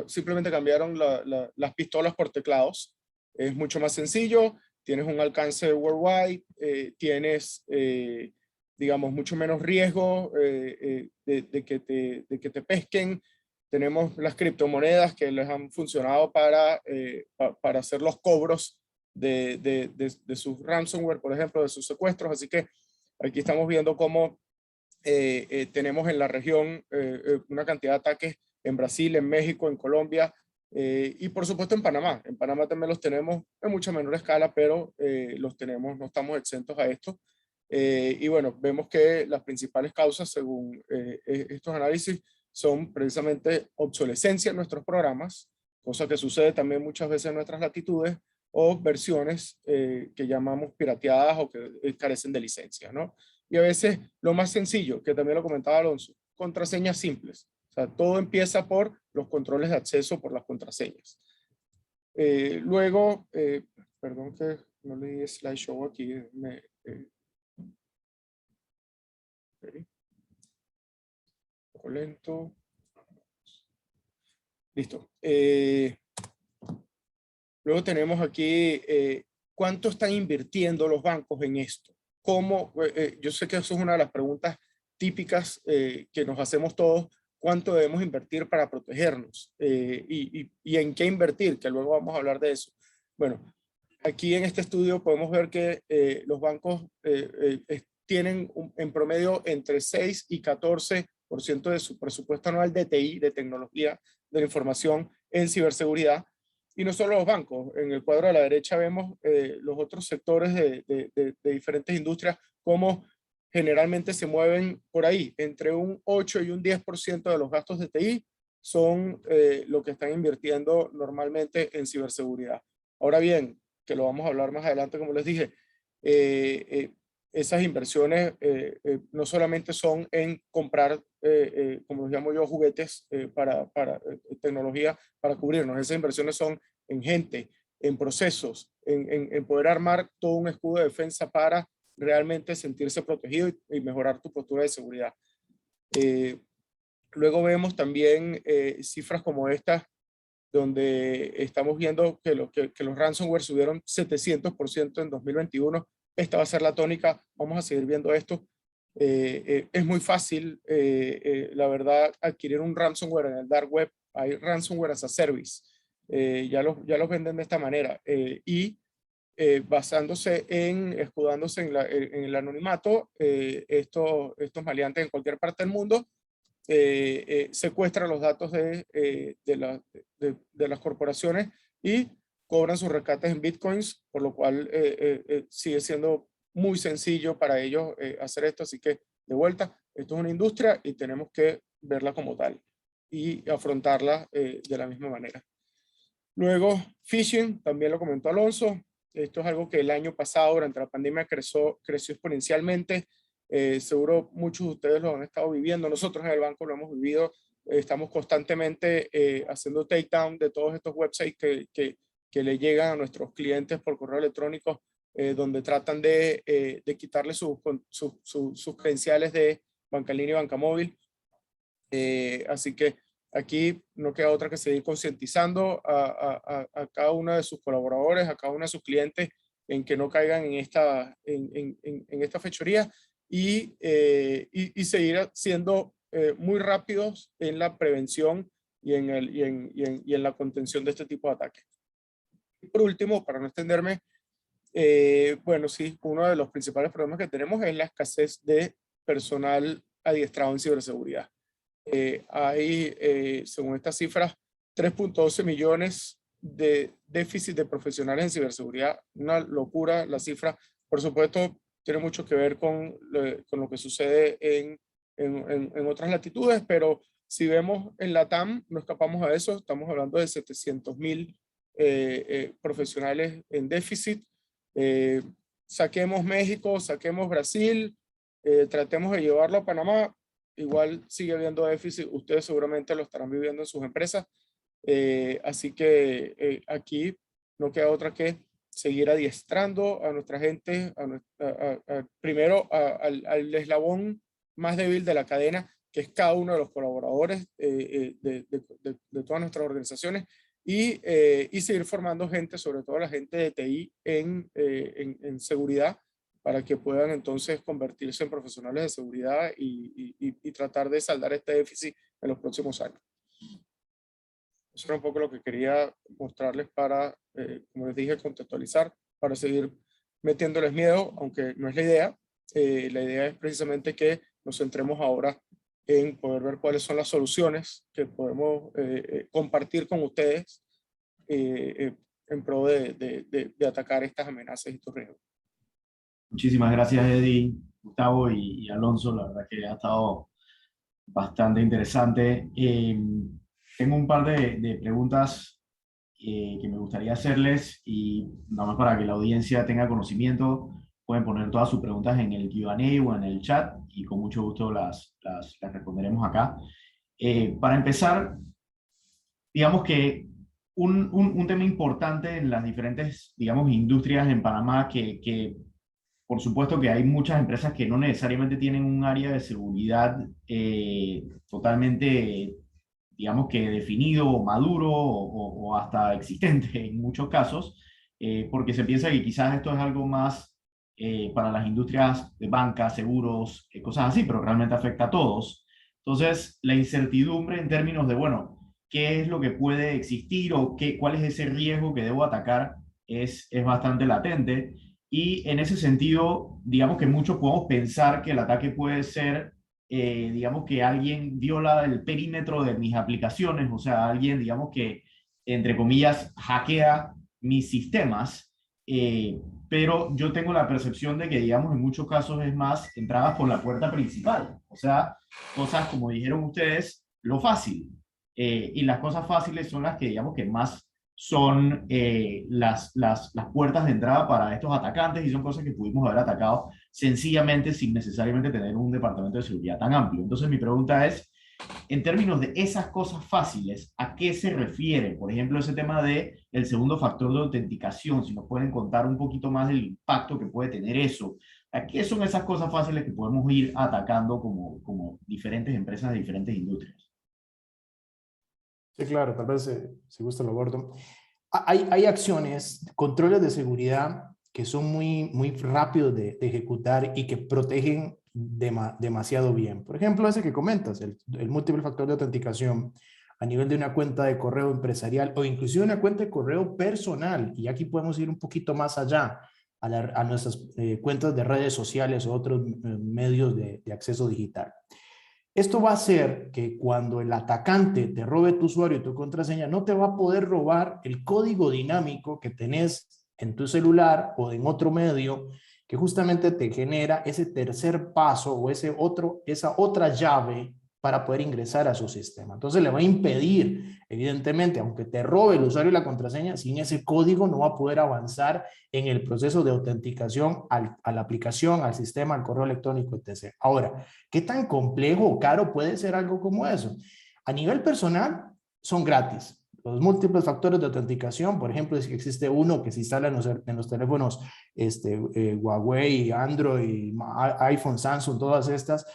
simplemente cambiaron las pistolas por teclados. Es mucho más sencillo, tienes un alcance worldwide, tienes, digamos, mucho menos riesgo de que te pesquen. Tenemos las criptomonedas que les han funcionado para hacer los cobros de sus ransomware, por ejemplo, de sus secuestros. Así que aquí estamos viendo cómo tenemos en la región una cantidad de ataques en Brasil, en México, en Colombia, y por supuesto en Panamá. En Panamá también los tenemos en mucha menor escala, pero los tenemos, no estamos exentos a esto. Y bueno, vemos que las principales causas, según estos análisis, son precisamente obsolescencia en nuestros programas, cosa que sucede también muchas veces en nuestras latitudes, o versiones que llamamos pirateadas o que carecen de licencia, ¿no? Y a veces lo más sencillo, que también lo comentaba Alonso, contraseñas simples. O sea, todo empieza por los controles de acceso, por las contraseñas. Luego, perdón que no leí slideshow aquí. Okay. Un poco lento. Listo. Luego tenemos aquí cuánto están invirtiendo los bancos en esto. ¿Cómo? Yo sé que eso es una de las preguntas típicas que nos hacemos todos. ¿Cuánto debemos invertir para protegernos? Y en qué invertir, que luego vamos a hablar de eso. Bueno, aquí en este estudio podemos ver que los bancos tienen en promedio entre 6 y 14% de su presupuesto anual de TI, de tecnología de la información en ciberseguridad. Y no solo los bancos, en el cuadro a la derecha vemos los otros sectores de diferentes industrias, como generalmente se mueven por ahí, entre un 8 y un 10% de los gastos de TI son lo que están invirtiendo normalmente en ciberseguridad. Ahora bien, que lo vamos a hablar más adelante, como les dije, esas inversiones no solamente son en comprar, como los llamo yo, juguetes para tecnología para cubrirnos. Esas inversiones son en gente, en procesos, en poder armar todo un escudo de defensa para realmente sentirse protegido y mejorar tu postura de seguridad. Luego vemos también cifras como estas, donde estamos viendo que los ransomware subieron 700% en 2021. Esta va a ser la tónica, vamos a seguir viendo esto. Es muy fácil, la verdad, adquirir un ransomware en el dark web. Hay ransomware as a service, ya los venden de esta manera, y escudándose en el anonimato, estos maleantes en cualquier parte del mundo secuestran los datos de las corporaciones y cobran sus rescates en bitcoins, por lo cual sigue siendo muy sencillo para ellos hacer esto. Así que, de vuelta, esto es una industria y tenemos que verla como tal y afrontarla de la misma manera. Luego, phishing, también lo comentó Alonso. Esto es algo que el año pasado, durante la pandemia, creció exponencialmente. Seguro muchos de ustedes lo han estado viviendo. Nosotros en el banco lo hemos vivido. Estamos constantemente haciendo takedown de todos estos websites que le llegan a nuestros clientes por correo electrónico, donde tratan de quitarle sus credenciales de banca en línea y banca móvil. Así que aquí no queda otra que seguir concientizando a cada uno de sus colaboradores, a cada uno de sus clientes, en que no caigan en esta fechoría. y seguir siendo muy rápidos en la prevención y en la contención de este tipo de ataques. Y por último, para no extenderme, bueno, sí, uno de los principales problemas que tenemos es la escasez de personal adiestrado en ciberseguridad. Hay, según estas cifras, 3.12 millones de déficit de profesionales en ciberseguridad. Una locura la cifra. Por supuesto, tiene mucho que ver con lo que sucede en otras latitudes, pero si vemos en la TAM, no escapamos a eso. Estamos hablando de 700.000 profesionales en déficit. Saquemos México, saquemos Brasil, tratemos de llevarlo a Panamá, igual sigue habiendo déficit, ustedes seguramente lo estarán viviendo en sus empresas, así que aquí no queda otra que seguir adiestrando a nuestra gente, primero al eslabón más débil de la cadena, que es cada uno de los colaboradores de todas nuestras organizaciones, y seguir formando gente, sobre todo la gente de TI en seguridad, para que puedan entonces convertirse en profesionales de seguridad y tratar de saldar este déficit en los próximos años. Eso era un poco lo que quería mostrarles para, como les dije, contextualizar, para seguir metiéndoles miedo, aunque no es la idea. La idea es precisamente que nos centremos ahora en poder ver cuáles son las soluciones que podemos compartir con ustedes en pro de atacar estas amenazas y estos riesgos. Muchísimas gracias, Eddie, Gustavo y Alonso. La verdad que ha estado bastante interesante. Tengo un par de preguntas que me gustaría hacerles, y nada más para que la audiencia tenga conocimiento, pueden poner todas sus preguntas en el Q&A o en el chat y con mucho gusto las responderemos acá. Para empezar, digamos que un tema importante en las diferentes, digamos, industrias en Panamá, que por supuesto que hay muchas empresas que no necesariamente tienen un área de seguridad totalmente, digamos que definido o maduro o hasta existente en muchos casos, porque se piensa que quizás esto es algo más para las industrias de banca, seguros, cosas así, pero realmente afecta a todos. Entonces, la incertidumbre en términos de, bueno, qué es lo que puede existir o cuál es ese riesgo que debo atacar es bastante latente. Y en ese sentido, digamos que muchos podemos pensar que el ataque puede ser, digamos que alguien viola el perímetro de mis aplicaciones, o sea, alguien, digamos que, entre comillas, hackea mis sistemas, pero yo tengo la percepción de que, digamos, en muchos casos es más entradas por la puerta principal, o sea, cosas como dijeron ustedes, lo fácil, y las cosas fáciles son las que, digamos, que más son las puertas de entrada para estos atacantes, y son cosas que pudimos haber atacado sencillamente sin necesariamente tener un departamento de seguridad tan amplio. Entonces mi pregunta es, en términos de esas cosas fáciles, ¿a qué se refiere? Por ejemplo, ese tema de el segundo factor de autenticación, si nos pueden contar un poquito más del impacto que puede tener eso. ¿A qué son esas cosas fáciles que podemos ir atacando como diferentes empresas de diferentes industrias? Sí, claro, tal vez si gusta lo abordo. Hay acciones, controles de seguridad que son muy rápidos de ejecutar y que protegen demasiado bien. Por ejemplo, ese que comentas, el múltiple factor de autenticación a nivel de una cuenta de correo empresarial o inclusive una cuenta de correo personal. Y aquí podemos ir un poquito más allá a nuestras cuentas de redes sociales o otros medios de acceso digital. Esto va a hacer que cuando el atacante te robe tu usuario y tu contraseña, no te va a poder robar el código dinámico que tenés en tu celular o en otro medio que justamente te genera ese tercer paso o esa otra llave para poder ingresar a su sistema. Entonces le va a impedir, evidentemente, aunque te robe el usuario y la contraseña, sin ese código no va a poder avanzar en el proceso de autenticación a la aplicación, al sistema, al correo electrónico, etc. Ahora, ¿qué tan complejo o caro puede ser algo como eso? A nivel personal, son gratis. Los múltiples factores de autenticación, por ejemplo, existe uno que se instala en los teléfonos Huawei, Android, iPhone, Samsung, todas estas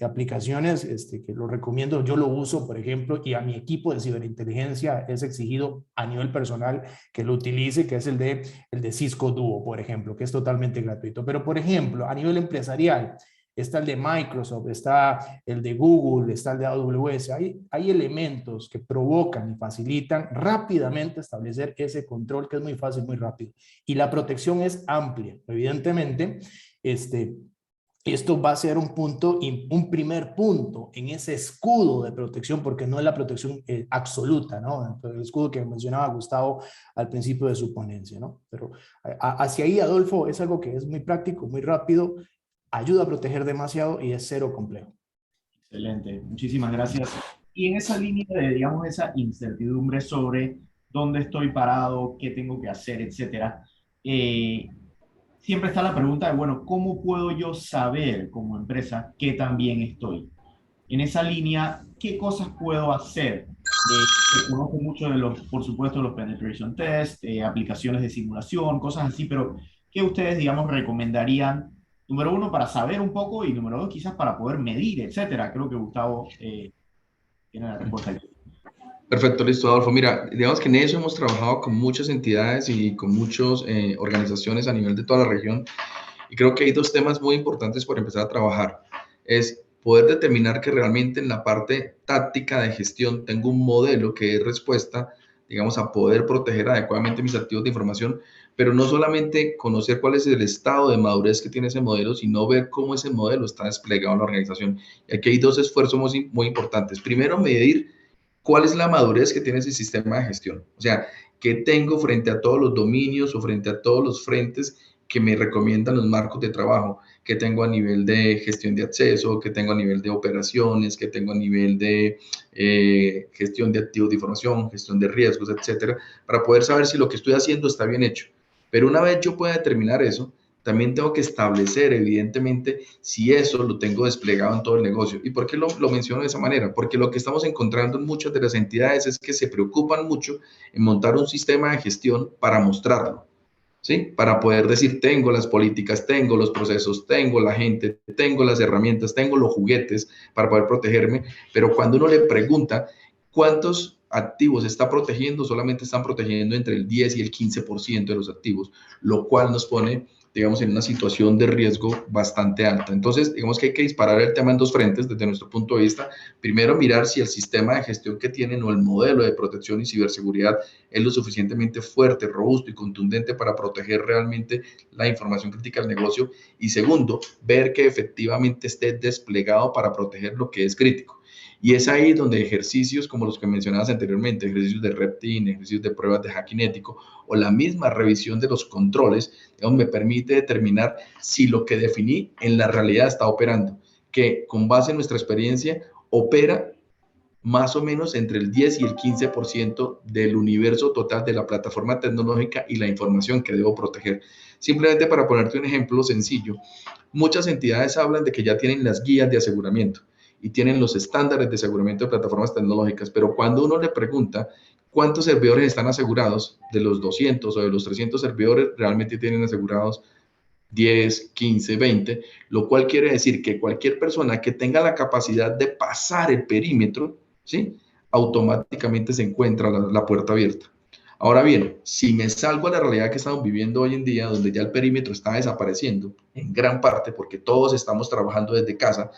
aplicaciones que lo recomiendo. Yo lo uso, por ejemplo, y a mi equipo de ciberinteligencia es exigido a nivel personal que lo utilice, que es el de Cisco Duo, por ejemplo, que es totalmente gratuito. Pero, por ejemplo, a nivel empresarial, está el de Microsoft, está el de Google, está el de AWS. Hay elementos que provocan y facilitan rápidamente establecer ese control que es muy fácil, muy rápido. Y la protección es amplia. Evidentemente, esto va a ser un primer punto en ese escudo de protección, porque no es la protección absoluta, ¿no? El escudo que mencionaba Gustavo al principio de su ponencia, ¿no? Pero hacia ahí, Adolfo, es algo que es muy práctico, muy rápido, ayuda a proteger demasiado y es cero complejo. Excelente, muchísimas gracias. Y en esa línea de, digamos, esa incertidumbre sobre dónde estoy parado, qué tengo que hacer, etcétera, siempre está la pregunta de, bueno, ¿cómo puedo yo saber como empresa qué tan bien estoy? En esa línea, ¿qué cosas puedo hacer? Conozco mucho de los, por supuesto, los penetration tests, aplicaciones de simulación, cosas así, pero ¿qué ustedes, digamos, recomendarían? Número uno, para saber un poco, y número dos, quizás para poder medir, etcétera. Creo que Gustavo tiene la respuesta aquí. Perfecto, listo, Adolfo. Mira, digamos que en eso hemos trabajado con muchas entidades y con muchas organizaciones a nivel de toda la región. Y creo que hay dos temas muy importantes por empezar a trabajar. Es poder determinar que realmente en la parte táctica de gestión tengo un modelo que es respuesta, digamos, a poder proteger adecuadamente mis activos de información, pero no solamente conocer cuál es el estado de madurez que tiene ese modelo, sino ver cómo ese modelo está desplegado en la organización. Y aquí hay dos esfuerzos muy importantes. Primero, medir cuál es la madurez que tiene ese sistema de gestión. O sea, qué tengo frente a todos los dominios o frente a todos los frentes que me recomiendan los marcos de trabajo, que tengo a nivel de gestión de acceso, que tengo a nivel de operaciones, que tengo a nivel de gestión de activos de información, gestión de riesgos, etcétera, para poder saber si lo que estoy haciendo está bien hecho. Pero una vez yo pueda determinar eso, también tengo que establecer, evidentemente, si eso lo tengo desplegado en todo el negocio. ¿Y por qué lo menciono de esa manera? Porque lo que estamos encontrando en muchas de las entidades es que se preocupan mucho en montar un sistema de gestión para mostrarlo, ¿sí? Para poder decir, tengo las políticas, tengo los procesos, tengo la gente, tengo las herramientas, tengo los juguetes para poder protegerme, pero cuando uno le pregunta cuántos activos está protegiendo, solamente están protegiendo entre el 10 y el 15% de los activos, lo cual nos pone, digamos, en una situación de riesgo bastante alta. Entonces, digamos que hay que disparar el tema en dos frentes desde nuestro punto de vista. Primero, mirar si el sistema de gestión que tienen o el modelo de protección y ciberseguridad es lo suficientemente fuerte, robusto y contundente para proteger realmente la información crítica del negocio. Y segundo, ver que efectivamente esté desplegado para proteger lo que es crítico. Y es ahí donde ejercicios como los que mencionabas anteriormente, ejercicios de red team, ejercicios de pruebas de hacking ético o la misma revisión de los controles, digamos, me permite determinar si lo que definí en la realidad está operando, que con base en nuestra experiencia opera más o menos entre el 10 y el 15% del universo total de la plataforma tecnológica y la información que debo proteger. Simplemente para ponerte un ejemplo sencillo, muchas entidades hablan de que ya tienen las guías de aseguramiento y tienen los estándares de aseguramiento de plataformas tecnológicas, pero cuando uno le pregunta cuántos servidores están asegurados, de los 200 o de los 300 servidores realmente tienen asegurados 10, 15, 20, lo cual quiere decir que cualquier persona que tenga la capacidad de pasar el perímetro, ¿sí? Automáticamente se encuentra la puerta abierta. Ahora bien, si me salgo a la realidad que estamos viviendo hoy en día, donde ya el perímetro está desapareciendo en gran parte porque todos estamos trabajando desde casa,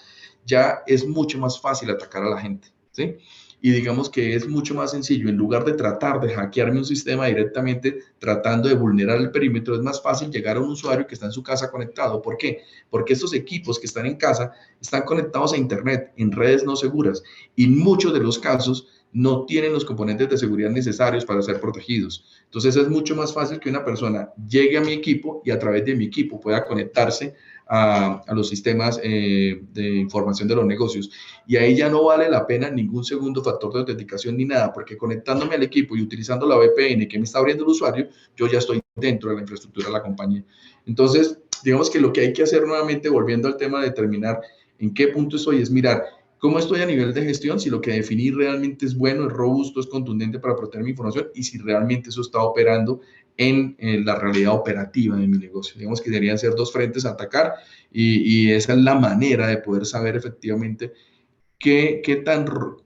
ya es mucho más fácil atacar a la gente, ¿sí? Y digamos que es mucho más sencillo, en lugar de tratar de hackearme un sistema directamente tratando de vulnerar el perímetro, es más fácil llegar a un usuario que está en su casa conectado. ¿Por qué? Porque estos equipos que están en casa están conectados a internet, en redes no seguras, y en muchos de los casos no tienen los componentes de seguridad necesarios para ser protegidos. Entonces es mucho más fácil que una persona llegue a mi equipo y a través de mi equipo pueda conectarse a los sistemas de información de los negocios. Y ahí ya no vale la pena ningún segundo factor de autenticación ni nada, porque conectándome al equipo y utilizando la VPN que me está abriendo el usuario, yo ya estoy dentro de la infraestructura de la compañía. Entonces, digamos que lo que hay que hacer nuevamente, volviendo al tema de determinar en qué punto estoy, es mirar cómo estoy a nivel de gestión, si lo que definí realmente es bueno, es robusto, es contundente para proteger mi información y si realmente eso está operando en la realidad operativa de mi negocio. Digamos que deberían ser dos frentes a atacar y esa es la manera de poder saber efectivamente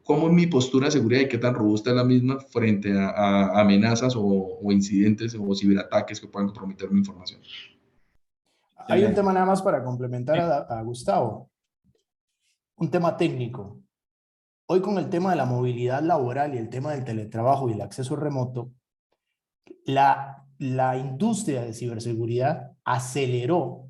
cómo es mi postura de seguridad y qué tan robusta es la misma frente a amenazas o incidentes o ciberataques que puedan comprometer mi información. Hay un tema nada más para complementar a Gustavo. Un tema técnico. Hoy con el tema de la movilidad laboral y el tema del teletrabajo y el acceso remoto, la industria de ciberseguridad aceleró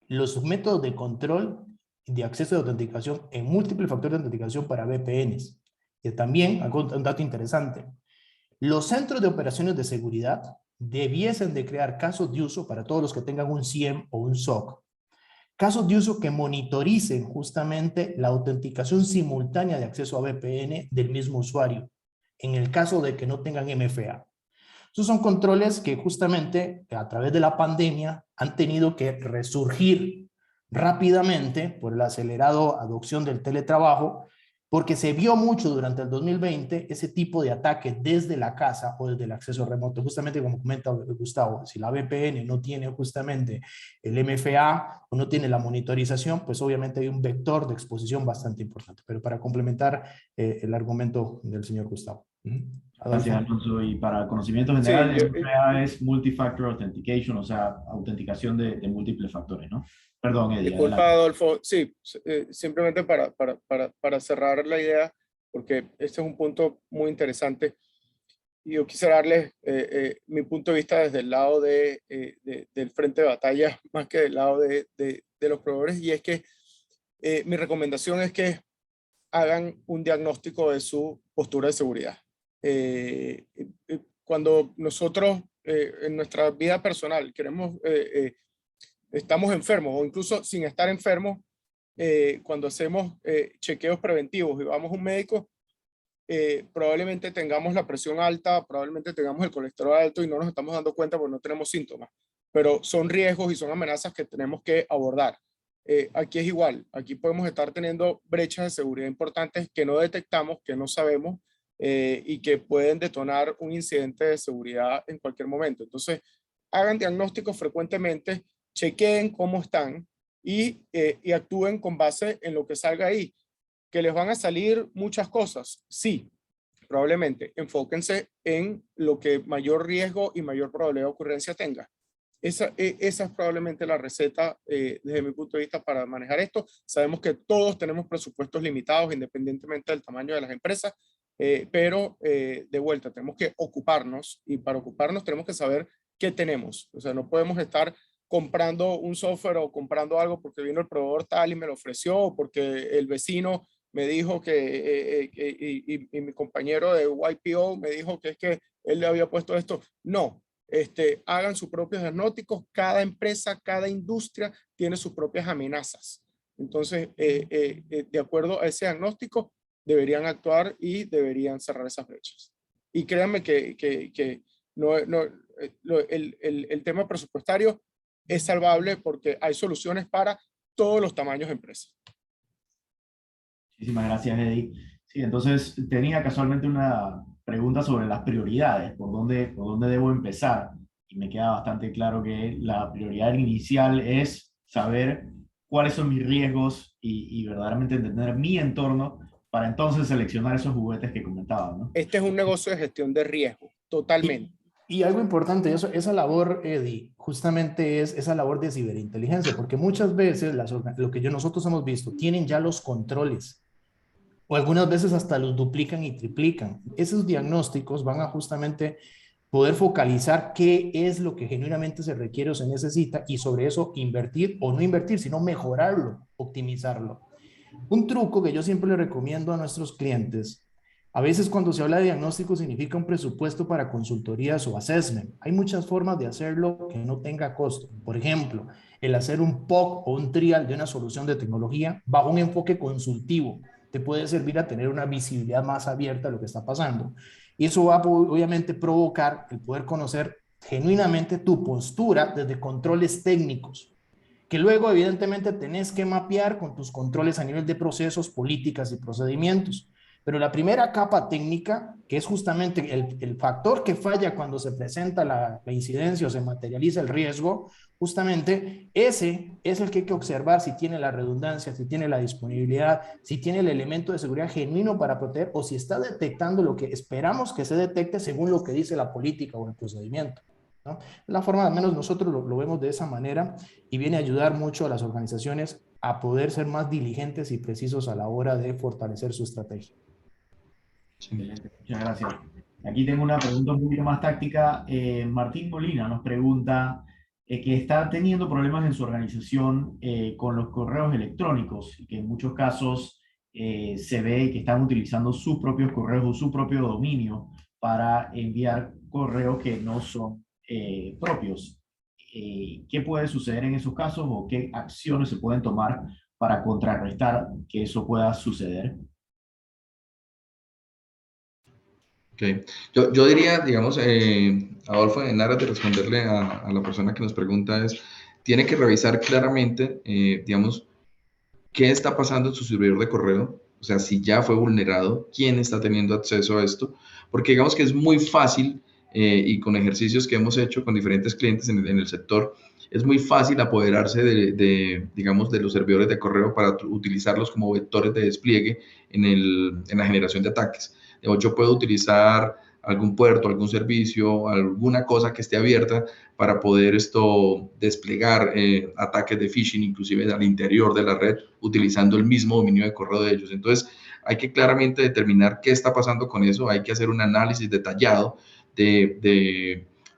los métodos de control de acceso de autenticación en múltiples factores de autenticación para VPNs. Y también, un dato interesante, los centros de operaciones de seguridad debiesen de crear casos de uso para todos los que tengan un CIEM o un SOC. Casos de uso que monitoricen justamente la autenticación simultánea de acceso a VPN del mismo usuario, en el caso de que no tengan MFA. Estos son controles que justamente a través de la pandemia han tenido que resurgir rápidamente por la acelerada adopción del teletrabajo, porque se vio mucho durante el 2020 ese tipo de ataques desde la casa o desde el acceso remoto. Justamente como comenta Gustavo, si la VPN no tiene justamente el MFA o no tiene la monitorización, pues obviamente hay un vector de exposición bastante importante. Pero para complementar el argumento del señor Gustavo. Gracias, Alonso. Y para conocimiento general, el MFA es Multi-Factor Authentication, o sea, autenticación de múltiples factores, ¿no? Perdón, Eddie. Disculpa, adelante. Adolfo. Sí, simplemente para cerrar la idea, porque este es un punto muy interesante. Y yo quisiera darles mi punto de vista desde el lado del frente de batalla, más que del lado de los proveedores, y es que mi recomendación es que hagan un diagnóstico de su postura de seguridad. Cuando nosotros en nuestra vida personal queremos, estamos enfermos o incluso sin estar enfermos, cuando hacemos chequeos preventivos y vamos a un médico, probablemente tengamos la presión alta, probablemente tengamos el colesterol alto y no nos estamos dando cuenta porque no tenemos síntomas, pero son riesgos y son amenazas que tenemos que abordar. Aquí es igual, aquí podemos estar teniendo brechas de seguridad importantes que no detectamos, que no sabemos y que pueden detonar un incidente de seguridad en cualquier momento. Entonces, hagan diagnósticos frecuentemente, chequeen cómo están y actúen con base en lo que salga ahí. ¿Que les van a salir muchas cosas? Sí, probablemente. Enfóquense en lo que mayor riesgo y mayor probabilidad de ocurrencia tenga. Esa es probablemente la receta desde mi punto de vista para manejar esto. Sabemos que todos tenemos presupuestos limitados independientemente del tamaño de las empresas, pero de vuelta tenemos que ocuparnos y para ocuparnos tenemos que saber qué tenemos. O sea, no podemos estar comprando un software o comprando algo porque vino el proveedor tal y me lo ofreció o porque el vecino me dijo que, y mi compañero de YPO me dijo que es que él le había puesto esto. No, hagan sus propios diagnósticos. Cada empresa, cada industria tiene sus propias amenazas. Entonces, de acuerdo a ese diagnóstico, deberían actuar y deberían cerrar esas brechas. Y créanme que el tema presupuestario es salvable porque hay soluciones para todos los tamaños de empresas. Muchísimas gracias, Eddie. Sí, entonces tenía casualmente una pregunta sobre las prioridades, por dónde debo empezar. Y me queda bastante claro que la prioridad inicial es saber cuáles son mis riesgos y verdaderamente entender mi entorno para entonces seleccionar esos juguetes que comentaba, ¿no? Este es un negocio de gestión de riesgo, totalmente. Y algo importante, esa labor, Eddie, justamente es esa labor de ciberinteligencia, porque muchas veces lo que nosotros hemos visto, tienen ya los controles, o algunas veces hasta los duplican y triplican. Esos diagnósticos van a justamente poder focalizar qué es lo que genuinamente se requiere o se necesita y sobre eso invertir o no invertir, sino mejorarlo, optimizarlo. Un truco que yo siempre le recomiendo a nuestros clientes, a veces cuando se habla de diagnóstico significa un presupuesto para consultorías o assessment. Hay muchas formas de hacerlo que no tenga costo. Por ejemplo, el hacer un POC o un trial de una solución de tecnología bajo un enfoque consultivo te puede servir a tener una visibilidad más abierta de lo que está pasando. Y eso va a obviamente provocar el poder conocer genuinamente tu postura desde controles técnicos, que luego evidentemente tenés que mapear con tus controles a nivel de procesos, políticas y procedimientos. Pero la primera capa técnica, que es justamente el factor que falla cuando se presenta la incidencia o se materializa el riesgo, justamente ese es el que hay que observar si tiene la redundancia, si tiene la disponibilidad, si tiene el elemento de seguridad genuino para proteger o si está detectando lo que esperamos que se detecte según lo que dice la política o el procedimiento. ¿no? La forma, al menos nosotros lo vemos de esa manera y viene a ayudar mucho a las organizaciones a poder ser más diligentes y precisos a la hora de fortalecer su estrategia. Excelente, muchas gracias. Aquí tengo una pregunta un poquito más táctica. Martín Molina nos pregunta que está teniendo problemas en su organización con los correos electrónicos y que en muchos casos se ve que están utilizando sus propios correos o su propio dominio para enviar correos que no son propios. ¿Qué puede suceder en esos casos o qué acciones se pueden tomar para contrarrestar que eso pueda suceder? Okay. Yo diría, digamos, Adolfo, en aras de responderle a la persona que nos pregunta es, tiene que revisar claramente, digamos, qué está pasando en su servidor de correo, o sea, si ya fue vulnerado, quién está teniendo acceso a esto, porque digamos que es muy fácil y con ejercicios que hemos hecho con diferentes clientes en el sector, es muy fácil apoderarse digamos, de los servidores de correo para utilizarlos como vectores de despliegue en la generación de ataques. Yo puedo utilizar algún puerto, algún servicio, alguna cosa que esté abierta para poder desplegar ataques de phishing, inclusive al interior de la red, utilizando el mismo dominio de correo de ellos. Entonces, hay que claramente determinar qué está pasando con eso, hay que hacer un análisis detallado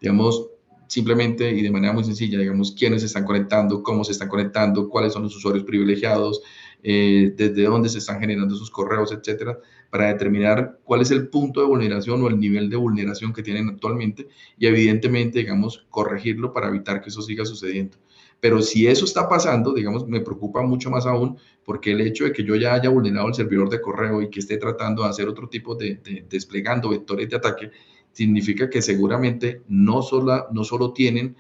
digamos, simplemente y de manera muy sencilla, digamos, quiénes se están conectando, cómo se están conectando, cuáles son los usuarios privilegiados, desde dónde se están generando sus correos, etcétera, para determinar cuál es el punto de vulneración o el nivel de vulneración que tienen actualmente y evidentemente, digamos, corregirlo para evitar que eso siga sucediendo. Pero si eso está pasando, digamos, me preocupa mucho más aún porque el hecho de que yo ya haya vulnerado el servidor de correo y que esté tratando de hacer otro tipo desplegando vectores de ataque, significa que seguramente no solo tienen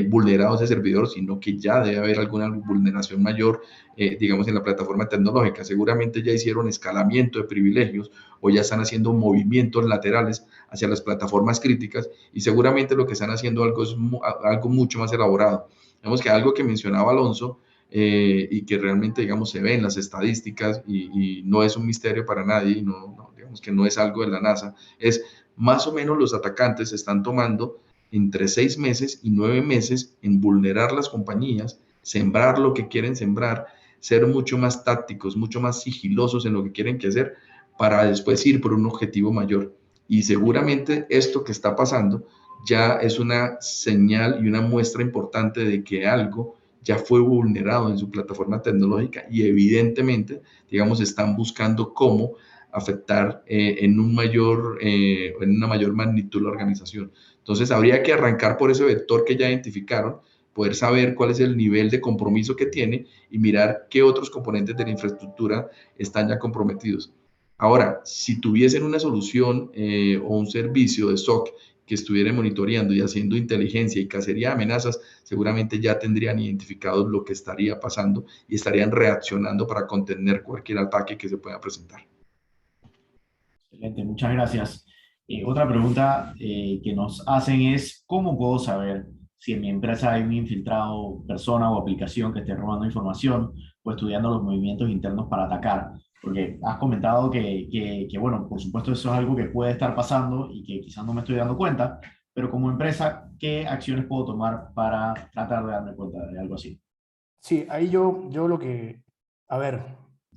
vulnerado ese servidor, sino que ya debe haber alguna vulneración mayor, digamos, en la plataforma tecnológica. Seguramente ya hicieron escalamiento de privilegios o ya están haciendo movimientos laterales hacia las plataformas críticas y seguramente lo que están haciendo algo mucho más elaborado. Digamos que algo que mencionaba Alonso y que realmente, digamos, se ve en las estadísticas y no es un misterio para nadie, digamos que no es algo de la NASA, es más o menos los atacantes están tomando entre 6 meses y 9 meses en vulnerar las compañías, sembrar lo que quieren sembrar, ser mucho más tácticos, mucho más sigilosos en lo que quieren que hacer para después ir por un objetivo mayor. Y seguramente esto que está pasando ya es una señal y una muestra importante de que algo ya fue vulnerado en su plataforma tecnológica y evidentemente, digamos, están buscando cómo afectar en una mayor magnitud la organización. Entonces, habría que arrancar por ese vector que ya identificaron, poder saber cuál es el nivel de compromiso que tiene y mirar qué otros componentes de la infraestructura están ya comprometidos. Ahora, si tuviesen una solución o un servicio de SOC que estuviera monitoreando y haciendo inteligencia y cacería de amenazas, seguramente ya tendrían identificado lo que estaría pasando y estarían reaccionando para contener cualquier ataque que se pueda presentar. Excelente, muchas gracias. Otra pregunta que nos hacen es, ¿cómo puedo saber si en mi empresa hay un infiltrado, persona o aplicación que esté robando información o estudiando los movimientos internos para atacar? Porque has comentado que, bueno, por supuesto eso es algo que puede estar pasando y que quizás no me estoy dando cuenta, pero como empresa, ¿qué acciones puedo tomar para tratar de darme cuenta de algo así? Sí, ahí yo lo que, a ver,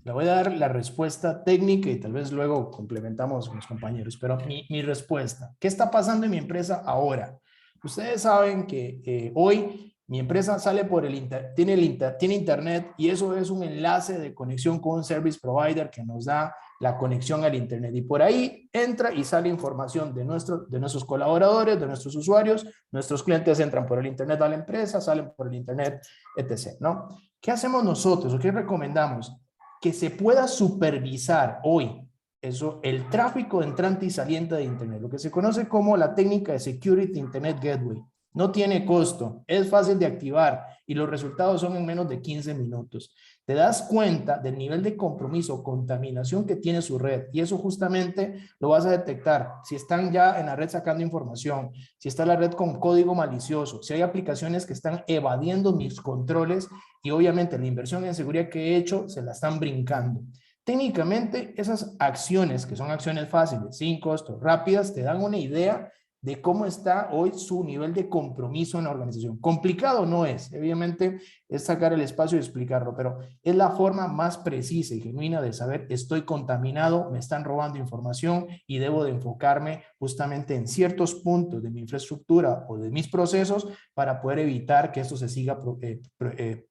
le voy a dar la respuesta técnica y tal vez luego complementamos con los compañeros, pero mi respuesta, ¿qué está pasando en mi empresa ahora? Ustedes saben que hoy mi empresa sale por tiene internet y eso es un enlace de conexión con un service provider que nos da la conexión al internet y por ahí entra y sale información de nuestros colaboradores, de nuestros usuarios, nuestros clientes entran por el internet a la empresa, salen por el internet, etc., ¿no? ¿Qué hacemos nosotros o qué recomendamos? Que se pueda supervisar hoy el tráfico entrante y saliente de internet, lo que se conoce como la técnica de Security Internet Gateway. No tiene costo, es fácil de activar y los resultados son en menos de 15 minutos. Te das cuenta del nivel de compromiso o contaminación que tiene su red y eso justamente lo vas a detectar si están ya en la red sacando información, si está la red con código malicioso, si hay aplicaciones que están evadiendo mis controles y obviamente la inversión en seguridad que he hecho se la están brincando. Técnicamente esas acciones, que son acciones fáciles, sin costo, rápidas, te dan una idea de cómo está hoy su nivel de compromiso en la organización. Complicado no es, evidentemente es sacar el espacio y explicarlo, pero es la forma más precisa y genuina de saber estoy contaminado, me están robando información y debo de enfocarme justamente en ciertos puntos de mi infraestructura o de mis procesos para poder evitar que esto se siga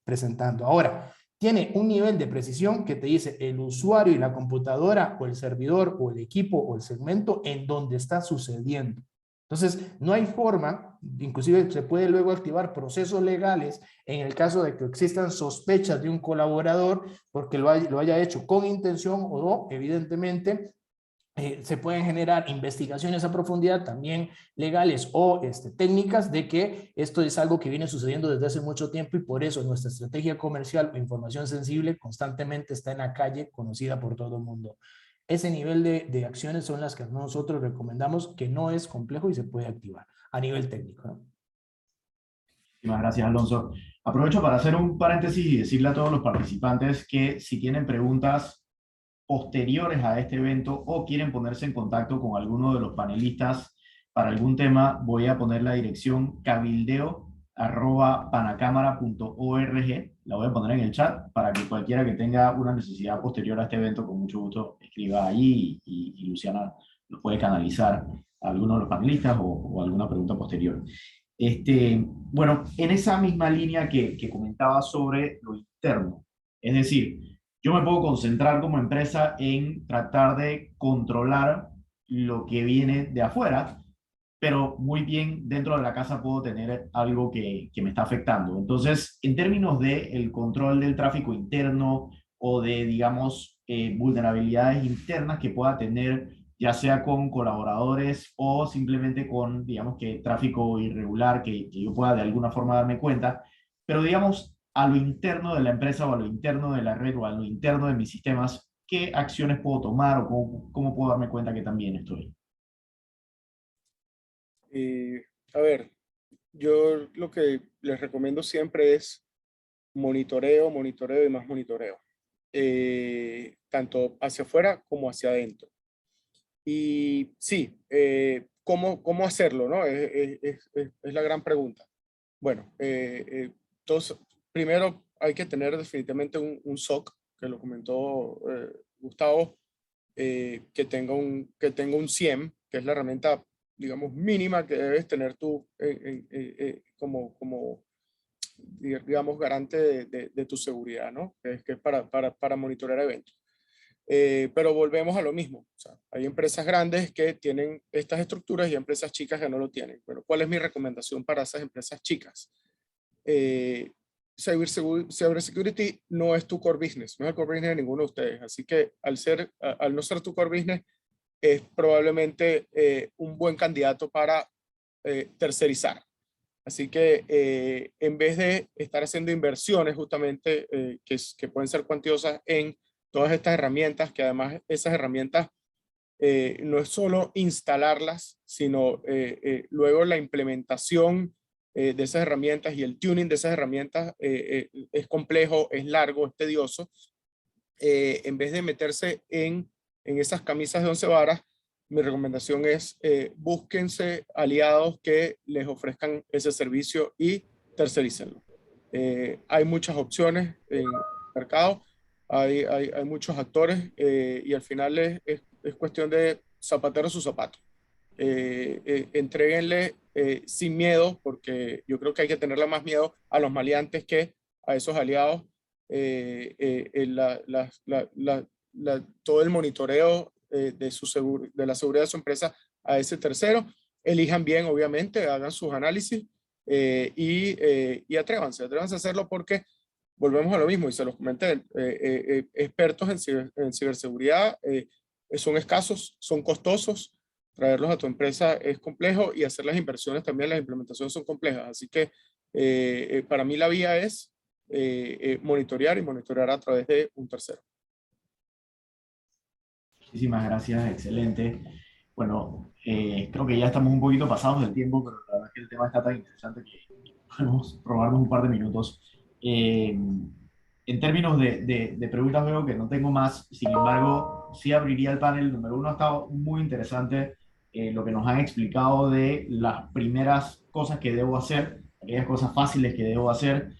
presentando. Ahora, tiene un nivel de precisión que te dice el usuario y la computadora o el servidor o el equipo o el segmento en donde está sucediendo. Entonces, no hay forma, inclusive se puede luego activar procesos legales en el caso de que existan sospechas de un colaborador porque lo haya hecho con intención o no, evidentemente. Se pueden generar investigaciones a profundidad también legales o técnicas de que esto es algo que viene sucediendo desde hace mucho tiempo y por eso nuestra estrategia comercial o información sensible constantemente está en la calle, conocida por todo el mundo. Ese nivel de acciones son las que nosotros recomendamos, que no es complejo y se puede activar a nivel técnico, ¿no? Muchísimas gracias, Alonso. Aprovecho para hacer un paréntesis y decirle a todos los participantes que si tienen preguntas posteriores a este evento o quieren ponerse en contacto con alguno de los panelistas para algún tema, voy a poner la dirección cabildeo@panacamara.org. La voy a poner en el chat para que cualquiera que tenga una necesidad posterior a este evento, con mucho gusto escriba allí y Luciana lo puede canalizar a alguno de los panelistas o alguna pregunta posterior. Bueno, en esa misma línea que comentaba sobre lo interno, es decir, yo me puedo concentrar como empresa en tratar de controlar lo que viene de afuera, pero muy bien dentro de la casa puedo tener algo que me está afectando. Entonces, en términos del control del tráfico interno o de, digamos, vulnerabilidades internas que pueda tener, ya sea con colaboradores o simplemente con, digamos, que tráfico irregular que yo pueda de alguna forma darme cuenta, pero digamos, a lo interno de la empresa o a lo interno de la red o a lo interno de mis sistemas, ¿qué acciones puedo tomar o cómo puedo darme cuenta que también estoy? A ver, yo lo que les recomiendo siempre es monitoreo, monitoreo y más monitoreo, tanto hacia afuera como hacia adentro. Y sí, ¿cómo hacerlo, no? Es la gran pregunta. Bueno, entonces, primero hay que tener definitivamente un SOC, que lo comentó Gustavo, que tenga un SIEM, que es la herramienta, digamos, mínima que debes tener tú como, digamos, garante de tu seguridad, ¿no? Que es para monitorear eventos. Pero volvemos a lo mismo. O sea, hay empresas grandes que tienen estas estructuras y empresas chicas que no lo tienen. Pero ¿cuál es mi recomendación para esas empresas chicas? Cybersecurity no es tu core business, no es el core business de ninguno de ustedes. Así que al no ser tu core business, es probablemente un buen candidato para tercerizar. Así que en vez de estar haciendo inversiones justamente que pueden ser cuantiosas en todas estas herramientas, que además esas herramientas no es solo instalarlas, sino luego la implementación de esas herramientas y el tuning de esas herramientas es complejo, es largo, es tedioso. En vez de meterse en esas camisas de 11 varas, mi recomendación es búsquense aliados que les ofrezcan ese servicio y tercerícenlo. Hay muchas opciones en el mercado, hay muchos actores y al final es cuestión de zapatero a su zapato. Entréguenle sin miedo, porque yo creo que hay que tenerle más miedo a los maleantes que a esos aliados. Todo el monitoreo de la seguridad de su empresa a ese tercero. Elijan bien, obviamente, hagan sus análisis y atrévanse a hacerlo porque volvemos a lo mismo y se los comenté. Expertos en ciberseguridad son escasos, son costosos. Traerlos a tu empresa es complejo y hacer las inversiones también, las implementaciones son complejas. Así que para mí la vía es monitorear y monitorear a través de un tercero. Muchísimas gracias, excelente. Bueno, creo que ya estamos un poquito pasados del tiempo, pero la verdad es que el tema está tan interesante que podemos robarnos un par de minutos. En términos de preguntas veo que no tengo más, sin embargo, sí abriría el panel. Número uno ha estado muy interesante lo que nos han explicado de las primeras cosas que debo hacer, aquellas cosas fáciles que debo hacer,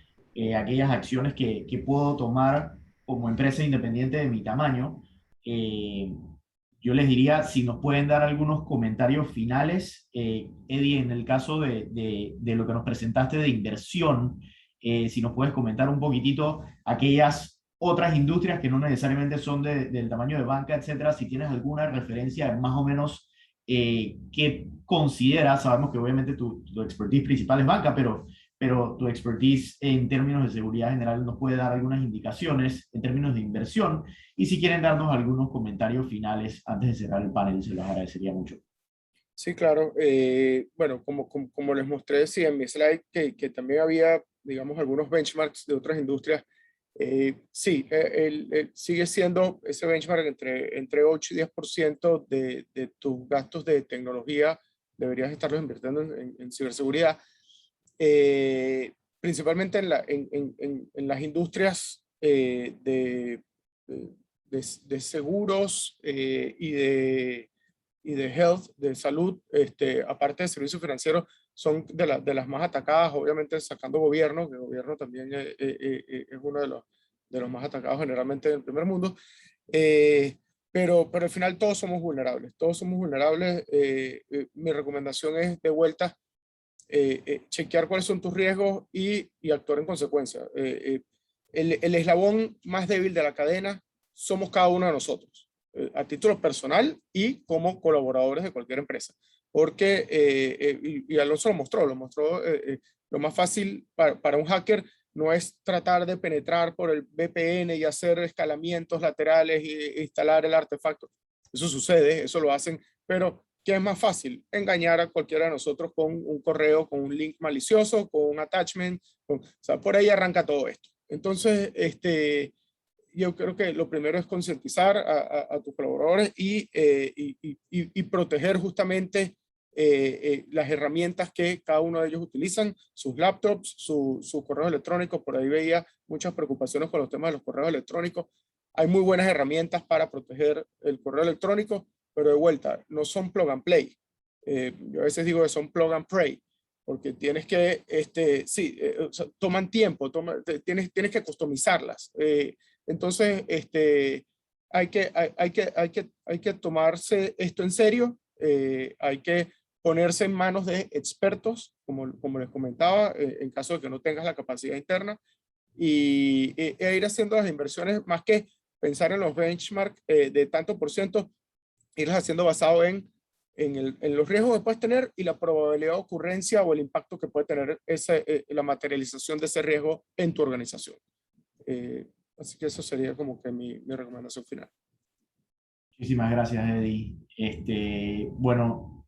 aquellas acciones que puedo tomar como empresa independiente de mi tamaño. Yo les diría si nos pueden dar algunos comentarios finales. Eddie, en el caso de lo que nos presentaste de inversión, si nos puedes comentar un poquitito aquellas otras industrias que no necesariamente son del tamaño de banca, etcétera, si tienes alguna referencia más o menos qué consideras. Sabemos que obviamente tu expertise principal es banca, pero tu expertise en términos de seguridad general nos puede dar algunas indicaciones en términos de inversión, y si quieren darnos algunos comentarios finales antes de cerrar el panel, se los agradecería mucho. Sí, claro. Bueno, como les mostré, sí, en mi slide, que también había, digamos, algunos benchmarks de otras industrias. Sí, sigue siendo ese benchmark entre 8 y 10% de tus gastos de tecnología, deberías estarlos invirtiendo en ciberseguridad. Principalmente en las industrias de seguros y de health, de salud, aparte de servicios financieros, son de las más atacadas, obviamente sacando gobierno, que el gobierno también es uno de los más atacados generalmente en el primer mundo. Pero al final todos somos vulnerables, mi recomendación es de vuelta, chequear cuáles son tus riesgos y actuar en consecuencia. El eslabón más débil de la cadena somos cada uno de nosotros, a título personal y como colaboradores de cualquier empresa. Porque, y Alonso lo mostró, lo más fácil para un hacker no es tratar de penetrar por el VPN y hacer escalamientos laterales e instalar el artefacto. Eso sucede, eso lo hacen, pero ¿qué es más fácil? Engañar a cualquiera de nosotros con un correo, con un link malicioso, con un attachment, o sea, por ahí arranca todo esto. Entonces, yo creo que lo primero es concientizar a tus colaboradores y proteger justamente las herramientas que cada uno de ellos utilizan, sus laptops, sus correos electrónicos. Por ahí veía muchas preocupaciones con los temas de los correos electrónicos. Hay muy buenas herramientas para proteger el correo electrónico, pero de vuelta, no son plug and play. Yo a veces digo que son plug and pray, porque tienes que, o sea, toman tiempo, tienes que customizarlas. Entonces, hay que tomarse esto en serio, hay que ponerse en manos de expertos, como les comentaba, en caso de que no tengas la capacidad interna, e ir haciendo las inversiones, más que pensar en los benchmarks de tanto por ciento, irlas haciendo basado en los riesgos que puedes tener y la probabilidad de ocurrencia o el impacto que puede tener la materialización de ese riesgo en tu organización. Así que eso sería como que mi recomendación final. Muchísimas gracias, Eddie. Bueno,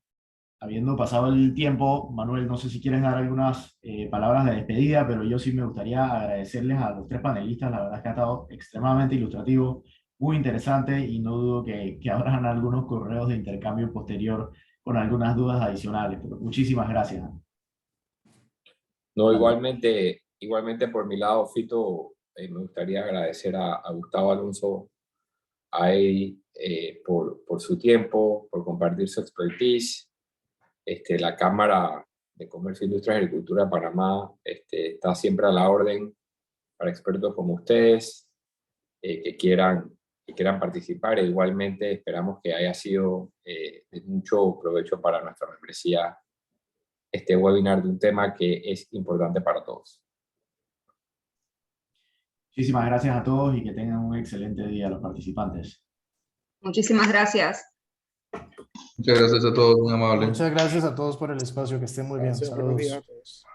habiendo pasado el tiempo, Manuel, no sé si quieres dar algunas palabras de despedida, pero yo sí me gustaría agradecerles a los tres panelistas. La verdad es que ha estado extremadamente ilustrativo, muy interesante, y no dudo que habrán algunos correos de intercambio posterior con algunas dudas adicionales. Pero muchísimas gracias. No, igualmente por mi lado, Fito, me gustaría agradecer a Gustavo Alonso, a Eddie, por su tiempo, por compartir su expertise. La Cámara de Comercio, Industria y Agricultura de Panamá está siempre a la orden para expertos como ustedes que quieran participar. E igualmente esperamos que haya sido de mucho provecho para nuestra membresía este webinar de un tema que es importante para todos. Muchísimas gracias a todos y que tengan un excelente día los participantes. Muchísimas gracias. Muchas gracias a todos, muy amable. Muchas gracias a todos por el espacio, que estén muy bien. Gracias, buenos días Saludos. a todos.